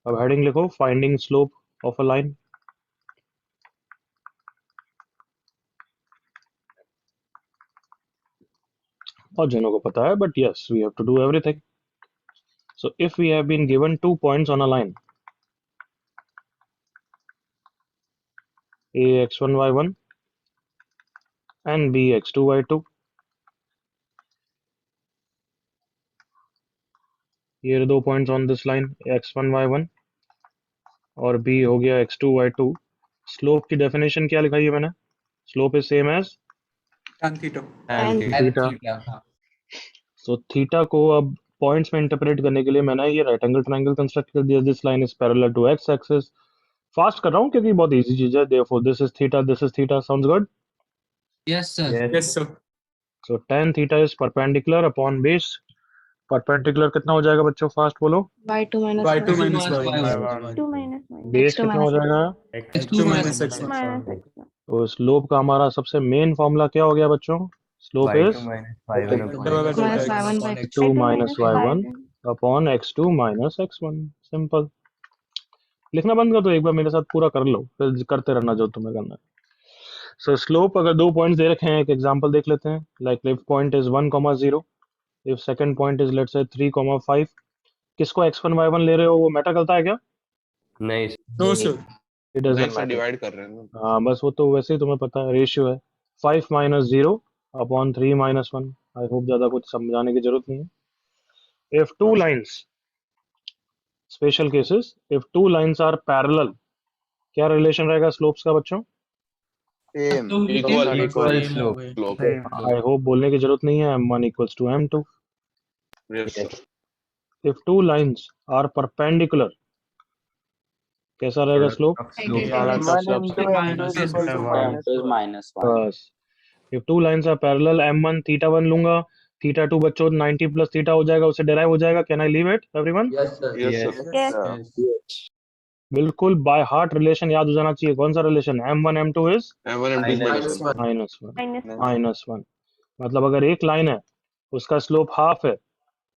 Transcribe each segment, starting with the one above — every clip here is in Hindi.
अब हेडिंग लिखो finding slope of a line. और जनों को पता है, but yes we have to do everything. So if we have been given 2 points on a line a x1 y1 and b x2 y2, ये 2 points on this line x1 y1 और b हो गया x2 y2। स्लोप की डेफिनेशन क्या लिखाई है मैंने? Slope is same as tan theta. tan theta. theta. So theta को अब पॉइंट्स में इंटरप्रेट करने के लिए मैंने ये राइट एंगल ट्रायंगल कंस्ट्रक्ट कर दिया। This line is parallel to X axis. Fast कर रहा हूँ क्योंकि बहुत इजी चीज है। Therefore this is theta, this is theta. Sounds good? Yes, sir. Yes, sir. So tan theta is perpendicular upon base. Perpendicular कितना हो जाएगा बच्चों? फास्ट बोलो। y2 minus y2 y1. minus y1. x2 minus y1. Base कितना हो जाएगा? x2 minus x2 x1. minus x1. तो स्लोप का हमारा सबसे मेन फॉर्मूला क्या हो गया बच्चों? Slope is x minus y1 by x2 y2 minus minus y1 y1. Upon x2 minus x1। Simple. लिखना बंद कर दो, एक बार मेरे साथ पूरा कर लो, फिर करते रहना जो तुम्हें करना है। सो स्लोप अगर 2 पॉइंट्स दे रखे हैं, एक एग्जांपल देख लेते हैं। Like left point is 1,0, if second point is let's say 3,5। किसको x1 y1 ले रहे हो, वो मैटर करता है क्या? नहीं No, sir. इट नहीं डजंट सर, मैटर। डिवाइड कर रहे हैं ना। हाँ बस वो तो वैसे ही तुम्हें पता है, रेशियो है 5 - 0 अपॉन 3 - 1। आई होप ज्यादा कुछ समझाने की जरूरत नहीं है। If two lines, special cases, if two lines are parallel, क्या रिलेशन रहेगा स्लोप्स का बच्चों? तो equal equal slope. I hope बोलने की जरूरत नहीं है। m1 equals to m2। Yes sir. If two lines are perpendicular, कैसा रहेगा स्लोप? बस। If two lines are parallel, m1 θ1 लूंगा, θ2 बच्चों 90 प्लस थीटा हो जाएगा, उससे डिराइव हो जाएगा। Can I leave it everyone? Yes, sir. Yes sir. Yes. बिल्कुल बाय हार्ट रिलेशन याद हो जाना चाहिए। कौन सा relation? m1 m2 is m1 m2 is Minus -1. Minus -1। मतलब अगर एक लाइन है उसका स्लोप हाफ है,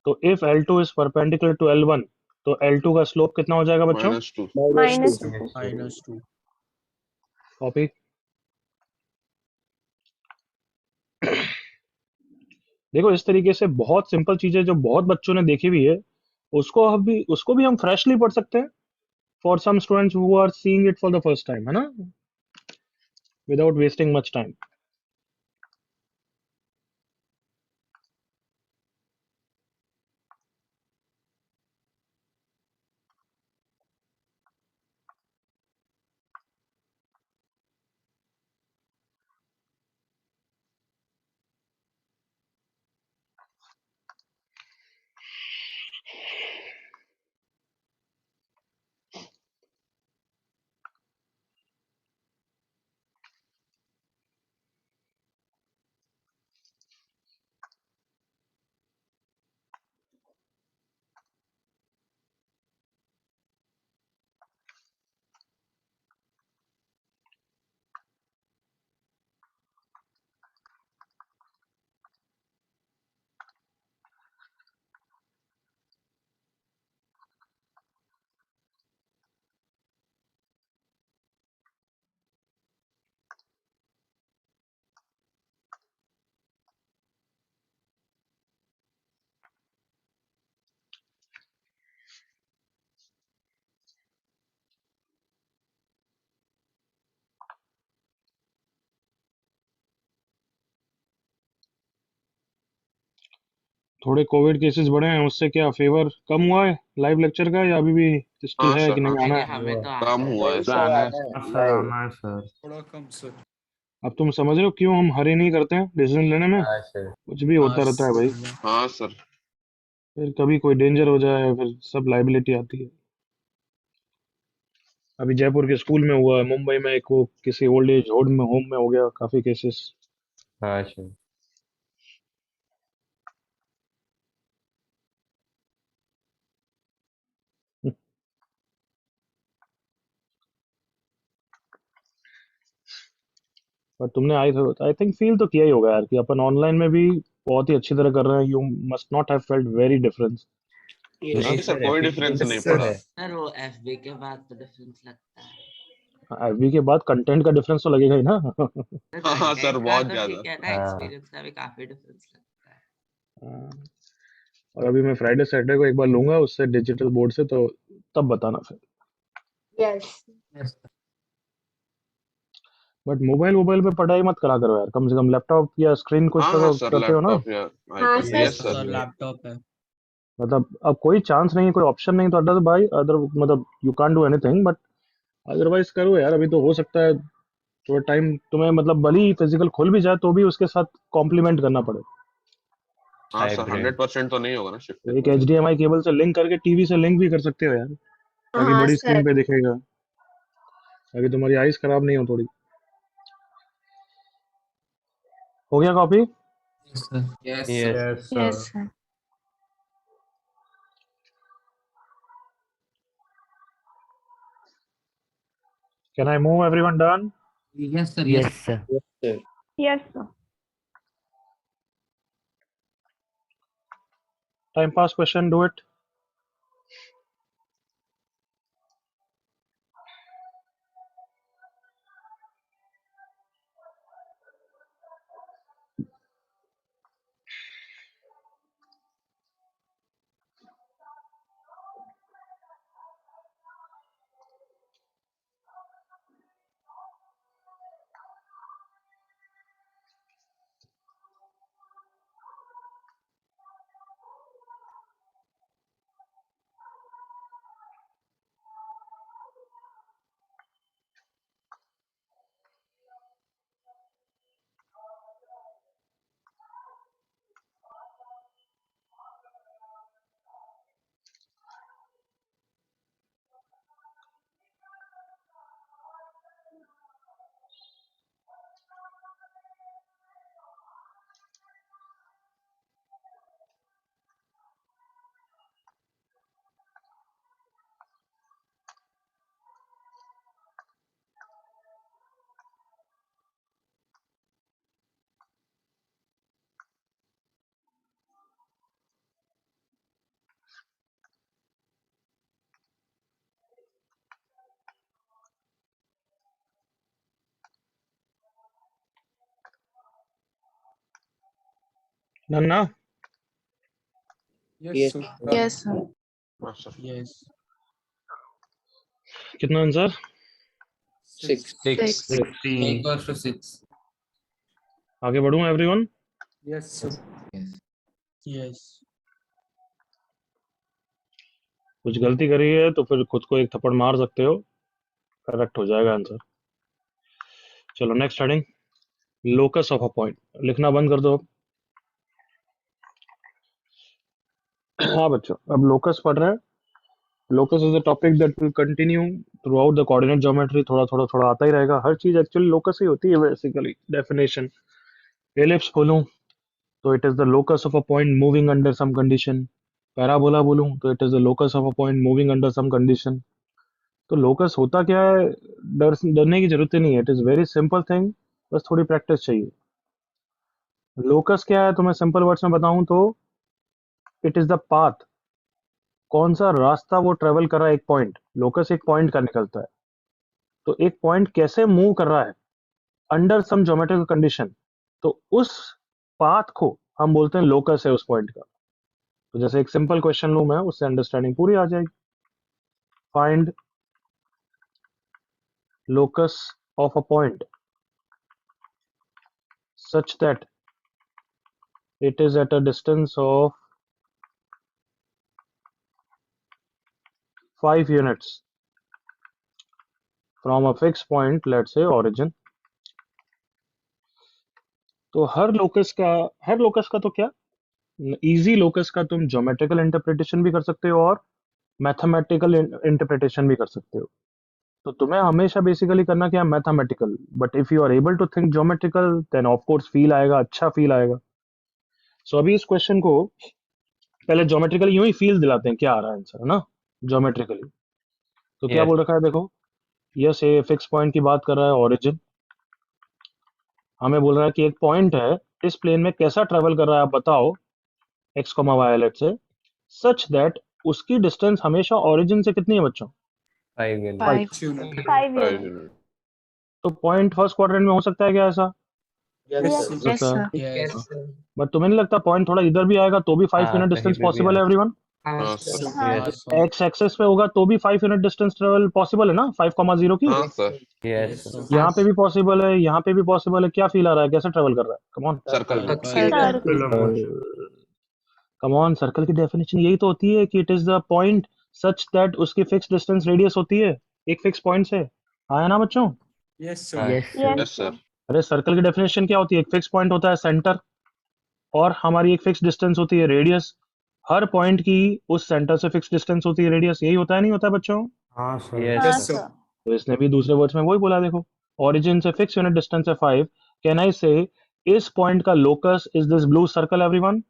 तो if L2 is perpendicular to L1, तो L2 का स्लोप कितना हो जाएगा बच्चों? -2. minus Minus 2. कॉपी। देखो इस तरीके से बहुत सिंपल चीजें जो बहुत बच्चों ने देखी हुई है, उसको भी हम फ्रेशली पढ़ सकते हैं for some students who are seeing it for the first time, है ना, विदाउट वेस्टिंग मच टाइम। थोड़े कोविड केसेस बढ़े हैं, उससे क्या फेवर कम हुआ है लाइव लेक्चर का, या अभी भी स्टिल हाँ है सर, कि नहीं आना है? हमें तो काम हुआ है सर। आना है सर। थोड़ा कम सर. अब तुम समझ रहे हो क्यों हम हरी नहीं करते हैं डिसीजन लेने में? हाँ सर। कुछ भी होता रहता है भाई, हाँ सर। फिर कभी कोई डेंजर हो जाए, फिर सब लाइबिलिटी आती है। अभी जयपुर के स्कूल में हुआ, मुंबई में एक वो किसी ओल्ड एज होम में हो गया, काफी केसेस। हाँ सर। पर तुमने आई थिंक फील तो किया ही होगा यार कि अपन ऑनलाइन में भी बहुत ही अच्छी तरह कर रहे हैं। You must not have felt very difference नहीं सर कोई डिफरेंस नहीं सर। पड़ा। सर वो एफबी के बाद तो डिफरेंस लगता है। एफबी के बाद कंटेंट का डिफरेंस तो लगेगा ही ना। हाँ सर बहुत ज्यादा। ठीक है ना, हाँ। एक्सपीरियंस का भी काफी डिफरेंस लगता है। और अभी मैं फ्राइडे सैटरडे को एक बार लूंगा उससे डिजिटल बोर्ड से, तो तब बताना फिर। Yes. यस बट मोबाइल पे पढ़ाई मत करा करो यार, कम से कम लैपटॉप या स्क्रीन कुछ हाँ तो सर करते हो ना। लैपटॉप या हाँ iPad sir. Yes sir. Laptop है। मतलब अब कोई चांस नहीं है, कोई ऑप्शन नहीं तो अदर भाई अदर मतलब you can't do anything, but otherwise करो यार। अभी तो हो सकता है थोड़ा टाइम तुम्हें मतलब भले ही फिजिकल खुल भी जाए तो भी उसके साथ कॉम्प्लीमेंट करना पड़े। हाँ सर Hybrid. 100% तो नहीं होगा ना शिफ्ट। एक HDMI केबल से लिंक करके टीवी से लिंक भी कर सकते हो यार, ताकि हाँ बड़ी स्क्रीन सर। पे दिखेगा, ताकि तुम्हारी आईज खराब नहीं हो थोड़ी। हो गया copy? Yes sir. Yes Yes. Sir. Yes sir. Can I move everyone done? Yes sir. Yes, sir. Yes sir. Time pass question, do it. नन्ना यस सर। Yes sir. हाँ सर। यस कितना आंसर? 6 Six. 16. Equals to 6। आगे बढ़ूं एवरीवन? Yes sir. यस कुछ गलती करी है तो फिर खुद को एक थप्पड़ मार सकते हो, करेक्ट हो जाएगा आंसर। चलो next heading, locus of a point. लिखना बंद कर दो। हाँ बच्चों, अब लोकस पढ़ रहे हैं। Locus is a topic that will continue through out the coordinate geometry. थोड़ा थोड़ा थोड़ा आता ही रहेगा, हर चीज एक्चुअली लोकस ही होती है बेसिकली। डेफिनेशन, एलिप्स बोलूं तो it is the locus of a point moving under some condition. Parabola बोलूं तो it is the locus of a point moving under some condition. तो लोकस होता क्या है, डरने की जरूरत ही नहीं है, it is very simple thing, बस थोड़ी प्रैक्टिस चाहिए। लोकस क्या है, तो मैं सिंपल वर्ड्स में बताऊं तो इट इज द पाथ, कौन सा रास्ता वो ट्रेवल कर रहा है। एक पॉइंट, लोकस एक पॉइंट का निकलता है, तो एक पॉइंट कैसे मूव कर रहा है अंडर सम ज्योमेट्रिकल कंडीशन, तो उस पाथ को हम बोलते हैं लोकस है उस पॉइंट का। तो जैसे एक सिंपल क्वेश्चन लूं मैं, उससे अंडरस्टैंडिंग पूरी आ जाएगी। Find locus of a point such that it is at a distance of 5 units from a fixed point, let's say origin। तो हर लोकस का तो क्या, इजी लोकस का तुम ज्योमेट्रिकल इंटरप्रिटेशन भी कर सकते हो और मैथमेटिकल इंटरप्रिटेशन भी कर सकते हो। तो तुम्हें हमेशा बेसिकली करना क्या है, mathematical. But if you are able to think geometrical then of course feel आएगा, अच्छा फील आएगा। सो अभी इस क्वेश्चन को पहले ज्योमेट्रिकली यूं ही फील दिलाते हैं क्या आ रहा है आंसर, है ना, ज्योमेट्रिकली। तो क्या Yes. बोल रखा है देखो, यस ये फिक्स पॉइंट की बात कर रहा है, ओरिजिन। हमें बोल रहा है कि एक पॉइंट है, इस प्लेन में कैसा ट्रेवल कर रहा है आप बताओ, एक्स कॉमा वाई लेट से, सच दैट उसकी डिस्टेंस हमेशा ओरिजिन से कितनी है बच्चों? 5 यूनिट। 5 unit. 5 5 units. unit. तो पॉइंट फर्स्ट क्वाड्रेंट में हो सकता है क्या ऐसा? Yes, Yes, sir. yes, sir. Yes. But तुम्हें नहीं लगता पॉइंट थोड़ा इधर भी आएगा तो भी 5 हाँ, यूनिट कहीं डिस्टेंस पे भी पॉसिबल है आ- एवरीवन? हाँ सर। हाँ Yes, sir. एक्स एक्सेस पे होगा तो भी 5 यूनिट डिस्टेंस ट्रेवल पॉसिबल है ना 5,0 की? हाँ सर। yes, sir. यहाँ पे भी पॉसिबल है, यहाँ पे भी पॉसिबल है। क्या फील आ रहा है, कैसे ट्रेवल कर रहा है? कम ऑन सर्कल में। Circle. कम ऑन, सर्कल की डेफिनेशन यही तो होती है कि it is the point such that उसकी फिक्स डिस्टेंस रेडियस होती है एक फिक्स पॉइंट से। आया ना बच्चों? Yes, sir. हाँ, Yes, यस sir. सर। अरे सर्कल की डेफिनेशन क्या होती है? एक फिक्स पॉइंट होता है सेंटर, और हमारी एक फिक्स डिस्टेंस होती है रेडियस। हर पॉइंट की उस सेंटर से फिक्स डिस्टेंस होती है रेडियस। यही होता है नहीं होता है बच्चों? yes, हाँ Yes, sir. sir. तो इसने भी दूसरे वर्ड्स में वही बोला, देखो ओरिजिन से फिक्स यूनिट डिस्टेंस है 5। कैन आई से इस पॉइंट का locus is this blue circle everyone?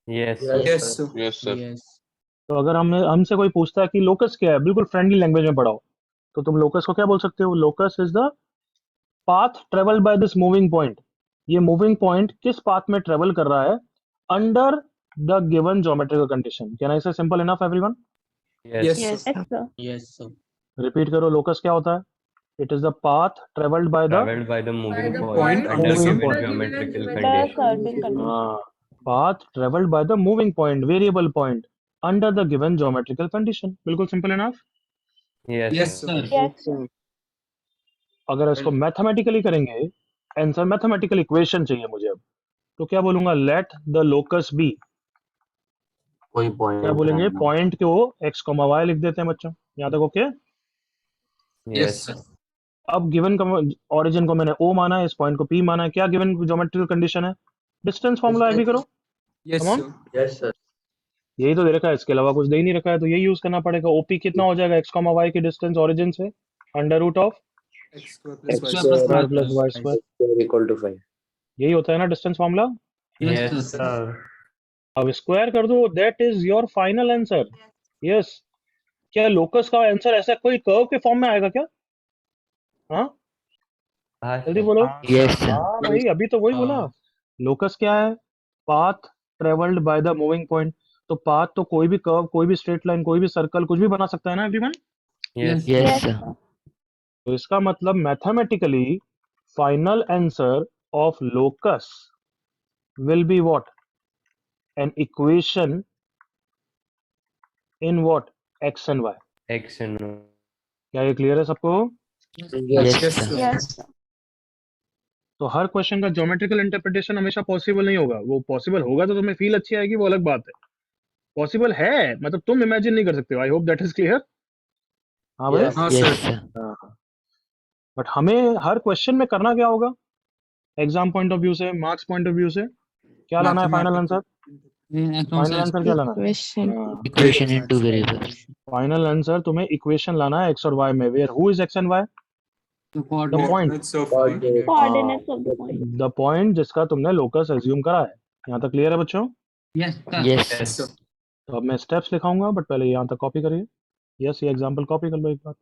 yes, Yes, sir. Yes sir. Yes. तो अगर हमसे कोई पूछता है कि लोकस क्या है, बिल्कुल फ्रेंडली लैंग्वेज में पढ़ाओ, तो तुम लोकस को क्या बोल सकते हो? Locus is the path travelled by this moving point. ये मूविंग पॉइंट किस पाथ में ट्रेवल कर रहा है under the given geometrical condition. Can I say simple enough everyone? yes, Yes, Yes, sir. sir. Yes, sir. Repeat करो, लोकस क्या होता है? It is the path travelled by the traveled by the moving point point under moving given point. geometrical The condition. certain condition. Path travelled by the moving point, variable point, under the given geometrical condition. बिल्कुल simple enough. yes, Yes, sir. sir. Yes, sir. अगर इसको मैथमेटिकली करेंगे, आंसर मैथमेटिकल इक्वेशन चाहिए मुझे अब, तो क्या बोलूंगा? लेट द लोकस बी, कोई पॉइंट क्या बोलेंगे? पॉइंट को एक्स कॉमा वाई लिख देते हैं बच्चों। यहाँ तक ओके? Yes, sir. अब गिवन ओरिजिन को मैंने ओ माना है, इस पॉइंट को पी माना है। क्या गिवन ज्योमेट्रिकल कंडीशन है? डिस्टेंस फॉर्मूला एग्री करो। Yes, Come on. sir. Yes sir यही तो दे रखा है, इसके अलावा कुछ दे ही नहीं रखा है, तो यही यूज करना पड़ेगा। ओपी कितना हो जाएगा? एक्स कॉमा वाई की डिस्टेंस ओरिजिन से under root of X square plus X Y square square plus y square. Equal to 5 यही होता है ना डिस्टेंस फॉर्मूला? yes, sir. अब स्क्वायर कर दो, that is your final answer. Yes. क्या लोकस का आंसर ऐसा कोई कर्व के फॉर्म में आएगा क्या? हाँ, हाँ, जल्दी sir. बोलो। यस हाँ भाई, अभी तो वही बोला। लोकस क्या है? Path travelled by the moving point. तो पाथ तो कोई भी कर्व, कोई भी स्ट्रेट लाइन, कोई भी सर्कल, कुछ भी बना सकता है ना everyone? yes, Yes, yes sir. तो इसका मतलब mathematically final answer of locus will be what? An equation in what? X and y. x and y. क्या ये क्लियर है सबको? Yes Yes, sir sir. Yes, sir. तो हर क्वेश्चन का ज्योमेट्रिकल इंटरप्रिटेशन हमेशा पॉसिबल नहीं होगा। वो पॉसिबल होगा तो तुम्हें फील अच्छी आएगी, वो अलग बात है। पॉसिबल है, मतलब तुम इमेजिन नहीं कर सकते हो। I hope that is clear. हाँ भाई। हाँ यस sir. सर बट हमें हर क्वेश्चन में करना क्या होगा? एग्जाम पॉइंट ऑफ व्यू से, मार्क्स पॉइंट ऑफ व्यू से क्या लाना है फाइनल आंसर? फाइनल आंसर क्या लाना है? Equation. Equation in two variables final answer तुम्हें इक्वेशन लाना है एक्स और वाई में। Where who is x and y? The point. Coordinates of point. Coordinates of the point. The point जिसका तुमने लोकस एज्यूम करा है। यहाँ तक क्लियर है बच्चों? Yes Yes, sir. तो अब मैं स्टेप्स लिखाऊंगा, बट पहले यहाँ तक कॉपी करिए। यस, ये एग्जांपल कॉपी कर लो एक बार।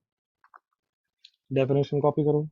डेफिनेशन कॉपी करो।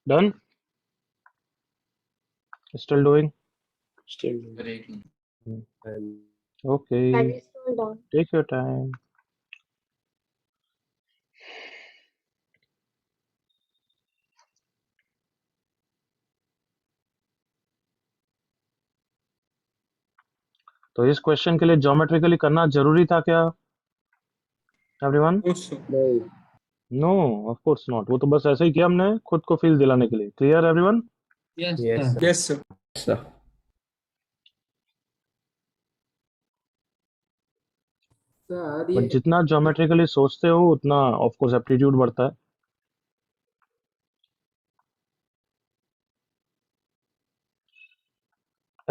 Done? Still doing? Breaking. Okay. Can you scroll down? Take your time. तो इस क्वेश्चन के लिए ज्योमेट्रिकली करना जरूरी था क्या everyone? Also. No of course not, वो तो बस ऐसे ही किया हमने खुद को फील दिलाने के लिए. Clear everyone? Yes, Yes, sir. Yes, sir. sir. Sir, but जितना ज्योमेट्रिकली सोचते हो उतना ऑफ कोर्स एप्टीट्यूड बढ़ता है.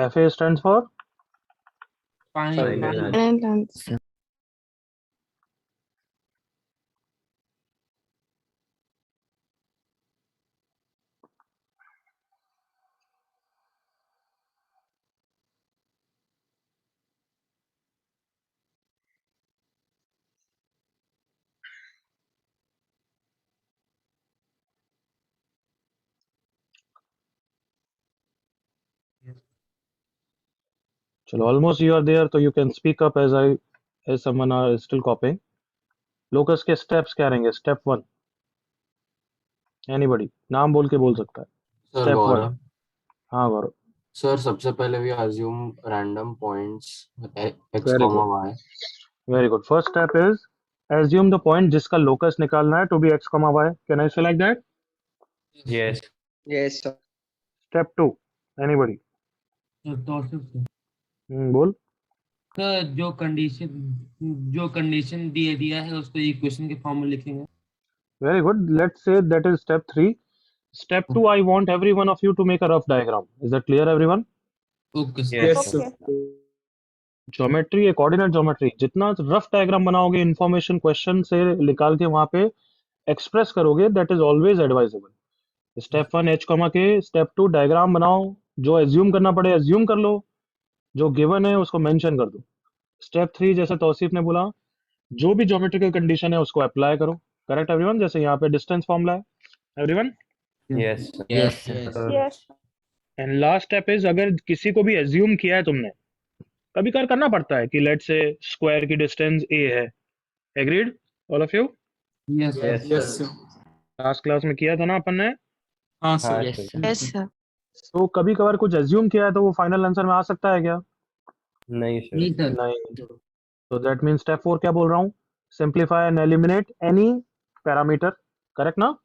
FA stands for Final Final Final answer. चलो almost you are there, तो you can speak up as someone are still copying. Locus के स्टेप्स क्या रहेंगे? स्टेप 1 एनीबॉडी नाम बोल के बोल सकता है. Sir step 1. गौरव हाँ गौरव. सर सबसे पहले we assume random points x Very comma y. Very good. First step is assume the point जिसका लोकस निकालना है to be x, y. Can I say like that? Yes. Yes, sir. Step 2 anybody? बोल. सर जो कंडीशन दिया है उसको इक्वेशन के फॉर्म में लिखेंगे. Very good. Let's say that is step 3. Step 2, I want every one of you to make a rough diagram. Is that clear everyone? Okay sir. Yes. Yes, sir. Okay. Geometry, coordinate geometry, जितना रफ डायग्राम बनाओगे इंफॉर्मेशन क्वेश्चन से निकाल के वहां पे एक्सप्रेस करोगे, that is always advisable. Step 1 h, के. स्टेप 2 डायग्राम बनाओ, जो एज्यूम करना पड़े एज्यूम कर लो, जो गिवन है उसको मेंशन कर दो. स्टेप 3 जैसे तौसीफ ने बोला, जो भी ज्योमेट्रिकल कंडीशन है उसको अप्लाई करो. Correct everyone? जैसे यहाँ पे डिस्टेंस फॉर्मूला है everyone. Yes, sir. Yes, sir. Yes. And last step is, अगर किसी को भी एज्यूम किया है तुमने, कभी कभार करना पड़ता है कि लेट से स्क्वायर की डिस्टेंस a है. Agreed all of you? Yes sir. Yes, Yes, sir. sir. Last class में किया था ना अपन ने. हाँ, sir. हाँ, Yes, sir. sir. Yes, sir. तो कभी कभार कुछ एज्यूम किया है तो वो फाइनल आंसर में आ सकता है क्या? नहीं sir. नहीं सर. नहीं. तो दैट मींस स्टेप 4 क्या बोल रहा हूँ? Simplify and eliminate any parameter. Correct ना?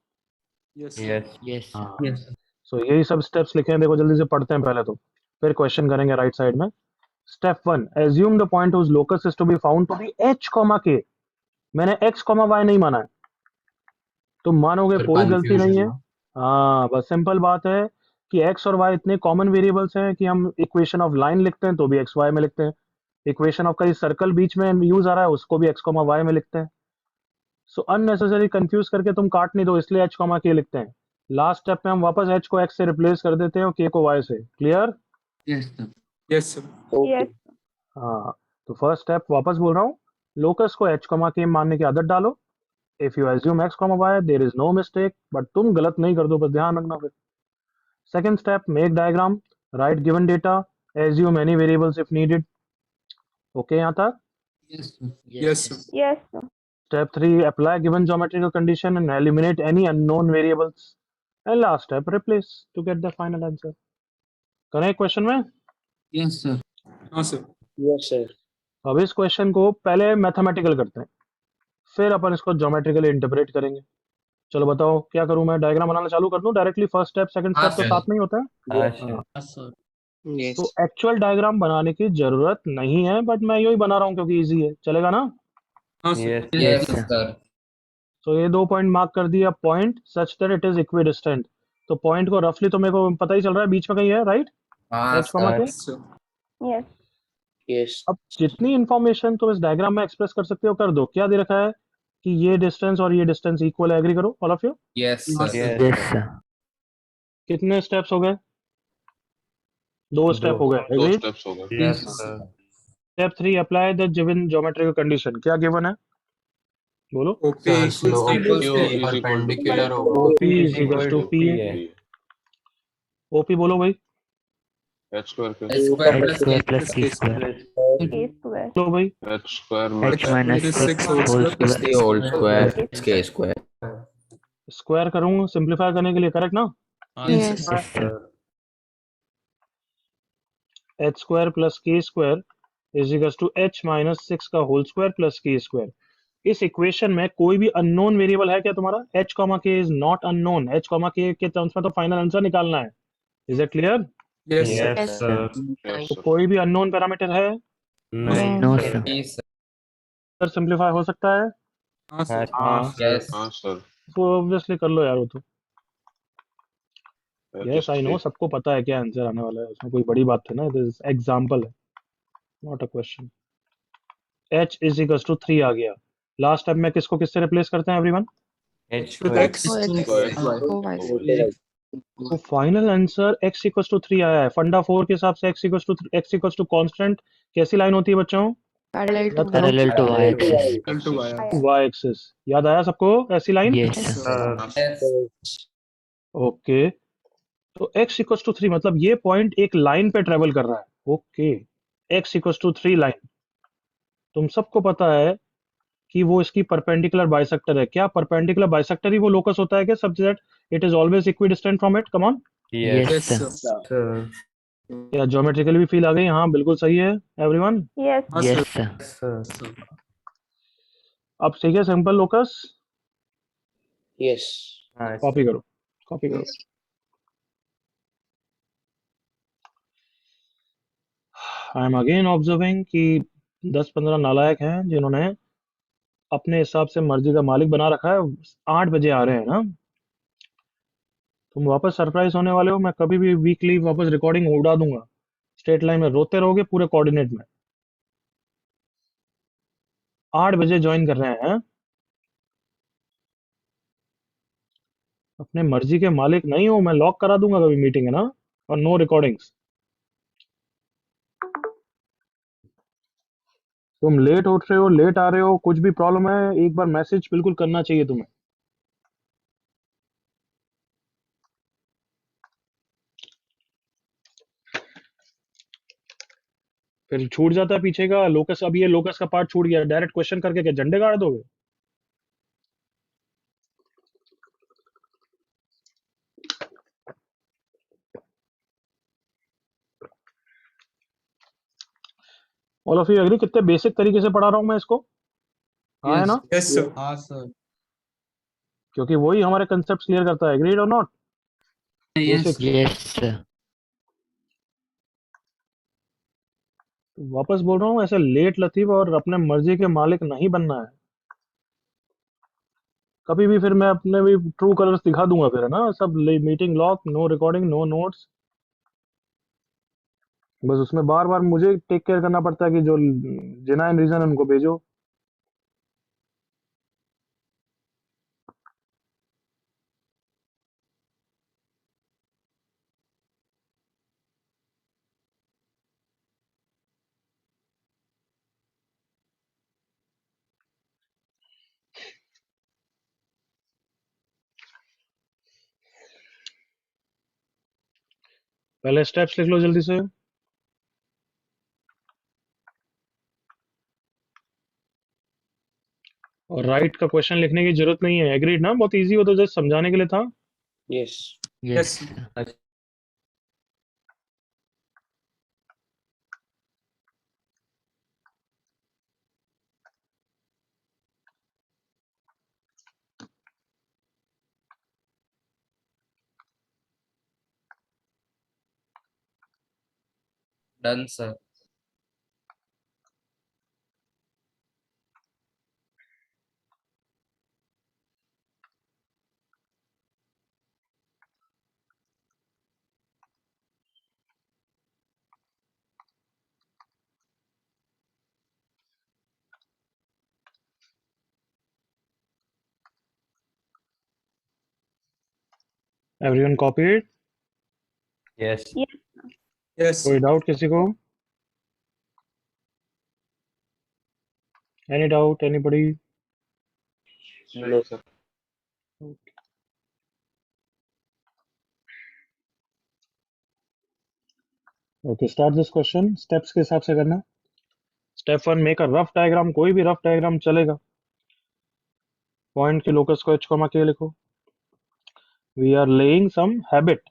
Yes, sir. Yes. Yes. हाँ. Yes sir. सो यही सब स्टेप्स लिखे हैं, देखो जल्दी से पढ़ते हैं पहले तो, फिर क्वेश्चन करेंगे राइट साइड में. Step 1, assume the point whose locus is to be found to be h, k. मैंने x, y नहीं माना है, तो मानोगे फिर कोई गलती confusion नहीं है. ना. हाँ, बस सिंपल बात है कि x और y इतने कॉमन वेरिएबल्स हैं कि हम इक्वेशन ऑफ लाइन लिखते हैं तो भी x, y में लिखते हैं. इक्वेशन ऑफ कहीं सर्कल बीच में यूज आ रहा है उसको भी x, y में लिखते हैं. सो अननेसेसरी कंफ्यूज करके तुम काट नहीं दो, इसलिए h, k लिखते हैं. लास्ट स्टेप में हम वापस h को x से रिप्लेस कर देते हैं और k को y से. Clear? Yes sir. Yes, sir. Yes. हाँ, तो फर्स्ट स्टेप वापस बोल रहा हूँ, लोकस को h, k मानने की आदत डालो. If you assume x, y there is no mistake, but तुम गलत नहीं कर दो, बस ध्यान रखना. फिर second step, make diagram, write given data, assume any variables if needed. Okay यहाँ तक? Yes sir. Yes, sir. Yes, sir. Step 3, apply given geometrical condition and eliminate any unknown variables. And last step, replace to get the final answer. करें क्वेश्चन में? Yes sir. हाँ, sir. अब इस क्वेश्चन को पहले मैथमेटिकल करते हैं, फिर अपन इसको ज्योमेट्रिकली इंटरप्रेट करेंगे. चलो बताओ क्या करूं मैं? डायग्राम बनाना चालू कर दूं डायरेक्टली? फर्स्ट स्टेप सेकंड हाँ, स्टेप तो sir. साथ में ही होता है. हाँ sir. तो एक्चुअल डायग्राम बनाने की जरूरत नहीं है, बट मैं यही बना रहा हूँ क्योंकि इजी है. चलेगा ना? हाँ, sir. Yes. Yes sir. तो ये 2 पॉइंट मार्क कर दिया. Point such that it is equidistant. तो पॉइंट को रफली तो मेरे को पता ही चल रहा है बीच में कहीं है, राइट? हाँ h, k. Yes, sir. Yes. अब जितनी इंफॉर्मेशन तुम इस डायग्राम में एक्सप्रेस कर सकते हो कर दो. क्या दे रखा है कि ये डिस्टेंस और ये डिस्टेंस इक्वल है. एग्री करो ऑल ऑफ यू. यस हाँ, sir. sir. Yes. Yes, sir. कितने स्टेप्स हो गए? 2 स्टेप हो गए. दो एग्री? steps हो गए. Yes, sir. Step 3, apply the given geometrical condition. क्या गिवन है बोलो? OP Sir, equals slope equals Q to is equal to perpendicular P. over OP is equals to P. P. OP बोलो भाई, h square plus H square H plus square K plus K square. Plus K square. बोलो भाई, h square H minus minus Minus 6 6 whole whole square plus square. K whole square K plus K square. Square करूंगा सिंप्लीफाई करने के लिए, करेक्ट ना? Yes, sir. Yes, sir. H square plus के square is equal to H minus 6 का होल स्क्वायर प्लस के स्क्वायर। इस इक्वेशन में कोई भी अननोन वेरिएबल है क्या तुम्हारा? h comma K is not unknown, h comma K terms में तो फाइनल आंसर निकालना है। Is it clear? Yes, sir. Yes, sir. yes तो sir कोई भी अननोन पैरामीटर है No, No, sir. sir. Yes, sir. Sir, simplify हो सकता है? हाँ, sir. हाँ, Yes. हाँ sir तो ऑब्वियसली कर लो यार वो तो। h yes is I know, 3 सबको पता है क्या आंसर आने वाला है, उसमें कोई बड़ी बात है ना, दिस एग्जांपल है, not a question. h is equal to 3 आ गया। लास्ट टाइम में किसको किससे रिप्लेस करते हैं everyone? H With square. X. तो final answer x equal to 3 आया है। फंडा 4 के हिसाब से x इक्वल टू कांस्टेंट कैसी लाइन होती है बच्चों? Parallel याद करो, to y axis. Equal to Y. y axis. याद आया सबको ऐसी line? Yes, Yes, sir. sir. हाँ sir Yes. ओके, तो x इक्वल टू 3 मतलब ये पॉइंट एक लाइन पे ट्रेवल कर रहा है। Okay, x equal to 3 line, तुम सबको पता है कि वो इसकी परपेंडिकुलर बाइसेक्टर है। क्या परपेंडिकुलर बाइसेक्टर ही वो लोकस होता है क्या, such that it is always equidistant from it? Come on, Yes, Yes, sir. sir. sir. या ज्योमेट्रिकली भी फील आ गई? हाँ बिल्कुल सही है एवरीवन। Yes. हाँ, Yes, sir. sir. Sir. अब ठीक है, सिंपल लोकस Yes. हाँ, कॉपी करो, कॉपी करो। आई एम अगेन ऑब्जर्विंग कि 10-15 नालायक हैं जिन्होंने अपने हिसाब से मर्जी का मालिक बना रखा है। 8 बजे आ रहे हैं ना, तुम वापस सरप्राइज होने वाले हो। मैं कभी भी वीकली वापस रिकॉर्डिंग उड़ा दूंगा, स्ट्रेट लाइन में रोते रहोगे पूरे कोऑर्डिनेट में। 8 बजे ज्वाइन कर रहे हैं, अपने मर्जी के मालिक नहीं हो। मैं लॉक करा दूंगा कभी मीटिंग, है ना, और नो रिकॉर्डिंग्स। तुम लेट उठ रहे हो, लेट आ रहे हो, कुछ भी प्रॉब्लम है, एक बार मैसेज बिल्कुल करना चाहिए तुम्हें। फिर छूट जाता है पीछे का लोकस। अब ये लोकस का पार्ट छूट गया, डायरेक्ट क्वेश्चन करके क्या झंडे गाड़ दोगे? ऑल ऑफ यू एग्री कितने बेसिक तरीके से पढ़ा रहा हूं मैं इसको? हाँ है Yes. ना, Yes, sir. हाँ sir. क्योंकि वही हमारे कंसेप्ट क्लियर करता है। एग्रीड और not? Yes. Basics. Yes, sir. वापस बोल रहा हूँ, ऐसे लेट लतीफ और अपने मर्जी के मालिक नहीं बनना है कभी भी। फिर मैं अपने भी ट्रू कलर्स दिखा दूंगा फिर, है ना। सब meeting lock, no recording, no notes. बस उसमें बार बार मुझे टेक केयर करना पड़ता है कि जो जेन्युइन रीजन है उनको भेजो। पहले स्टेप्स लिख लो जल्दी से। और राइट का क्वेश्चन लिखने की जरूरत नहीं है। एग्रीड ना? बहुत इजी हो तो जस्ट समझाने के लिए था। Yes. Yes, Yes, sir. Done, sir. Everyone copied? Yes. yes, कोई sir. डाउट किसी को? Any doubt anybody? no sir okay, start this question. Steps के हिसाब से करना। Step 1, make a rough diagram. कोई भी रफ डायग्राम चलेगा। पॉइंट के लोकस को h, के लिखो। We are laying some habit.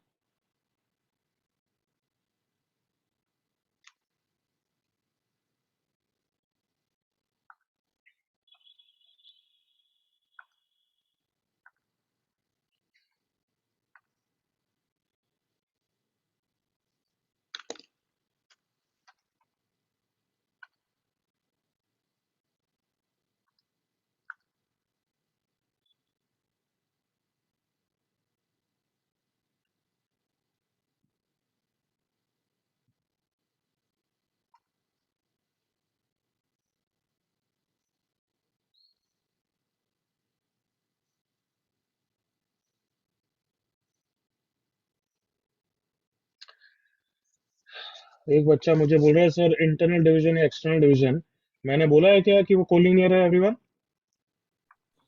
एक बच्चा मुझे बोल रहा है सर इंटरनल डिवीजन या एक्सटर्नल डिवीजन। मैंने बोला है क्या कि वो कोलिनियर है एवरीवन?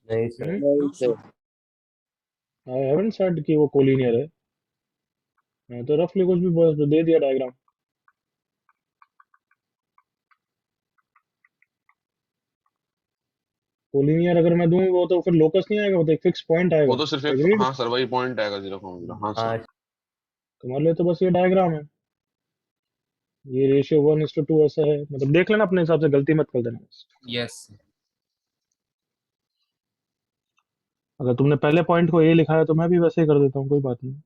नहीं sir. No, sir. I haven't said कि वो कोलिनियर है। मैं तो रफली कुछ भी दे दिया डायग्राम। कोलिनियर अगर मैं दूं वो तो फिर लोकस नहीं आएगा, वो तो एक फिक्स पॉइंट आएगा। वो तो सिर्फ एक, एग्रीड? हाँ सर वही पॉइंट आएगा 0,0। हाँ हाँ सर। तुम्हारे लिए तो बस ये डायग्राम है। ये रेशियो 1:2 ऐसा है, मतलब देख लेना अपने हिसाब से, गलती मत कर देना बस। Yes. अगर तुमने पहले पॉइंट को ए लिखा है तो मैं भी वैसे ही कर देता हूँ, कोई बात नहीं।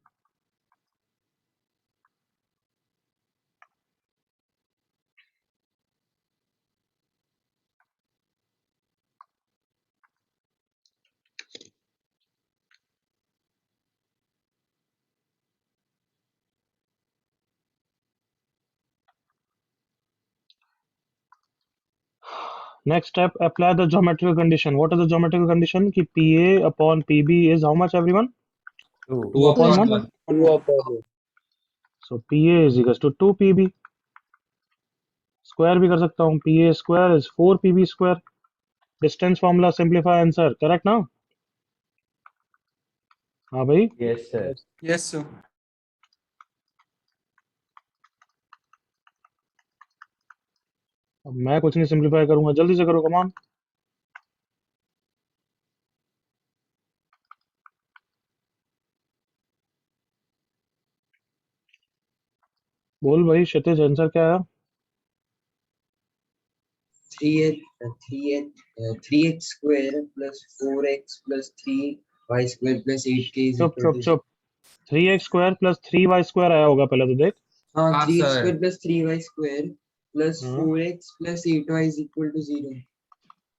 Next step, apply the geometrical condition. What is the geometrical condition? कि PA upon PB is how much everyone? 2 2 upon 1. 2 upon 1. So PA is equals to 2PB। Square भी कर सकता हूँ। PA square is 4PB square. Distance formula, simplify answer. Correct ना? हाँ भाई। Yes sir. Yes, sir. अब मैं कुछ नहीं सिंप्लीफाई करूंगा, जल्दी से करो, कमान। बोल भाई क्षितिज, आंसर क्या है? 3x square plus 4x plus 3y square plus 8k is चुप equal चुप to चुप। 3x square plus 3y square आया होगा पहले तो देख। हाँ हाँ, 3x sir. square plus 3y square plus हाँ, 4x plus 8y is equal to 0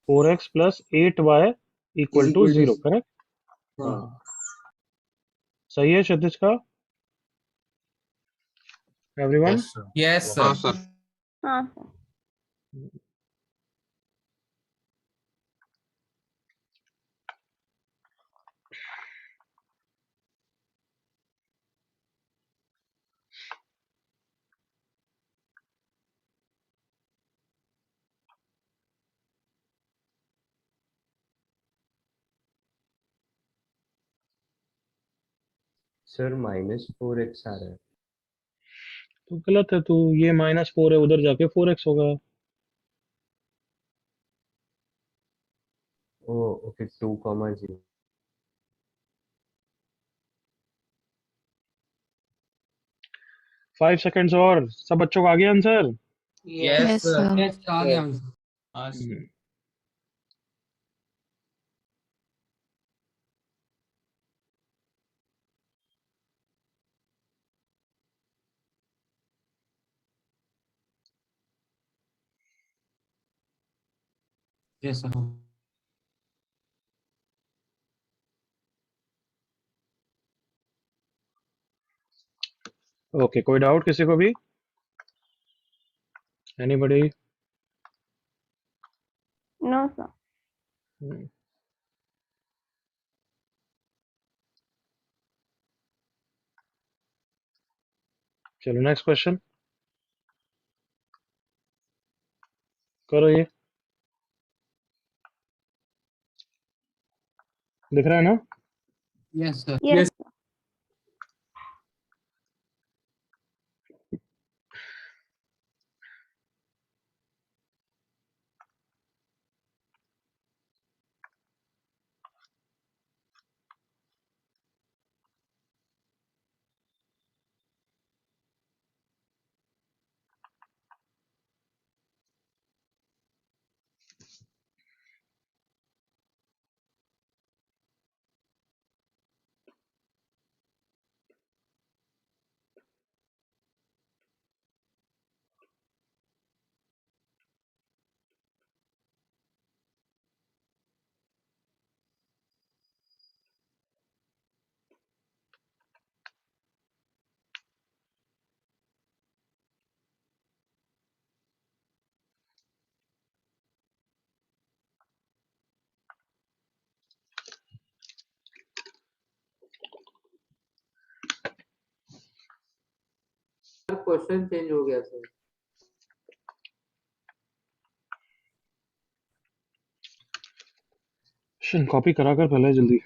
4x plus 8y is equal to equal to 0। Correct? हाँ हाँ, सही है क्षितिज का। एवरीवन? Yes sir. Yes, हाँ sir. सर। हाँ सर -4x आ रहा है। तो गलत है तू। ये -4 है, उधर जाके 4x होगा। ओ ओके 2,0। 5 सेकंड्स और। सब बच्चों को आ गया answer? Yes, yes sir. Sir. Yes, आ गया आंसर। हाँ, sir. Yes, sir. ओके, कोई डाउट किसी को भी? एनीबॉडी? No sir. चलो नेक्स्ट क्वेश्चन करो। ये दिख रहा है ना? Yes, sir. Yes Yes. Sir. Question change हो गया सर। कॉपी करा कर पहले जल्दी।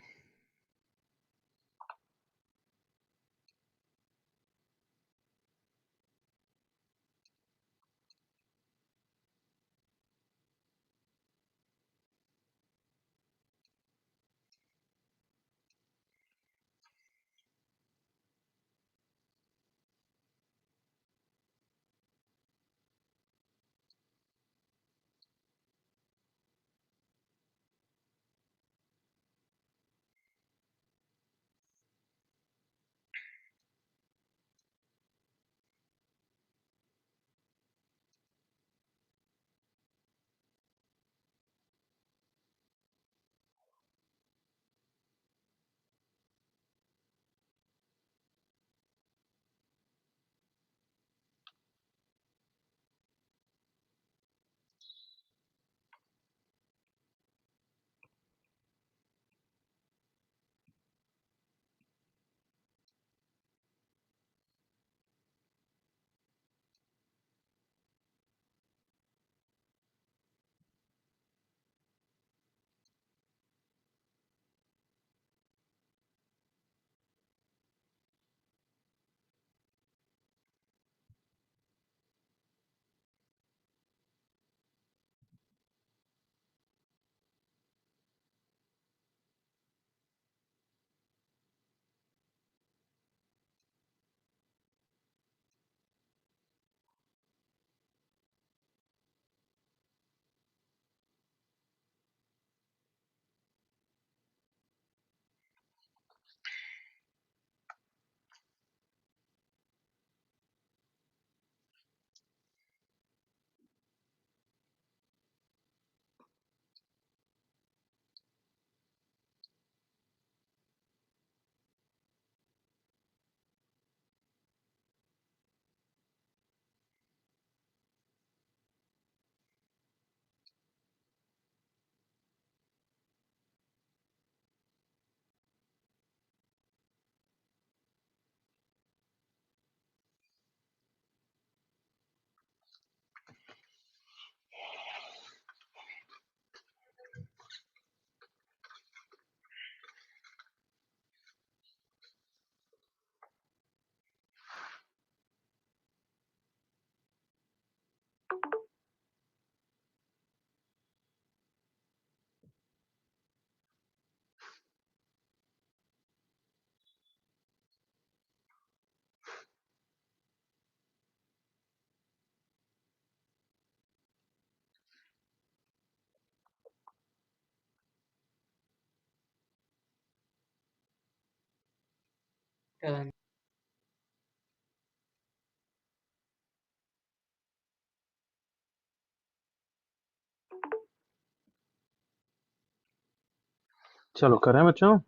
चलो करें बच्चों।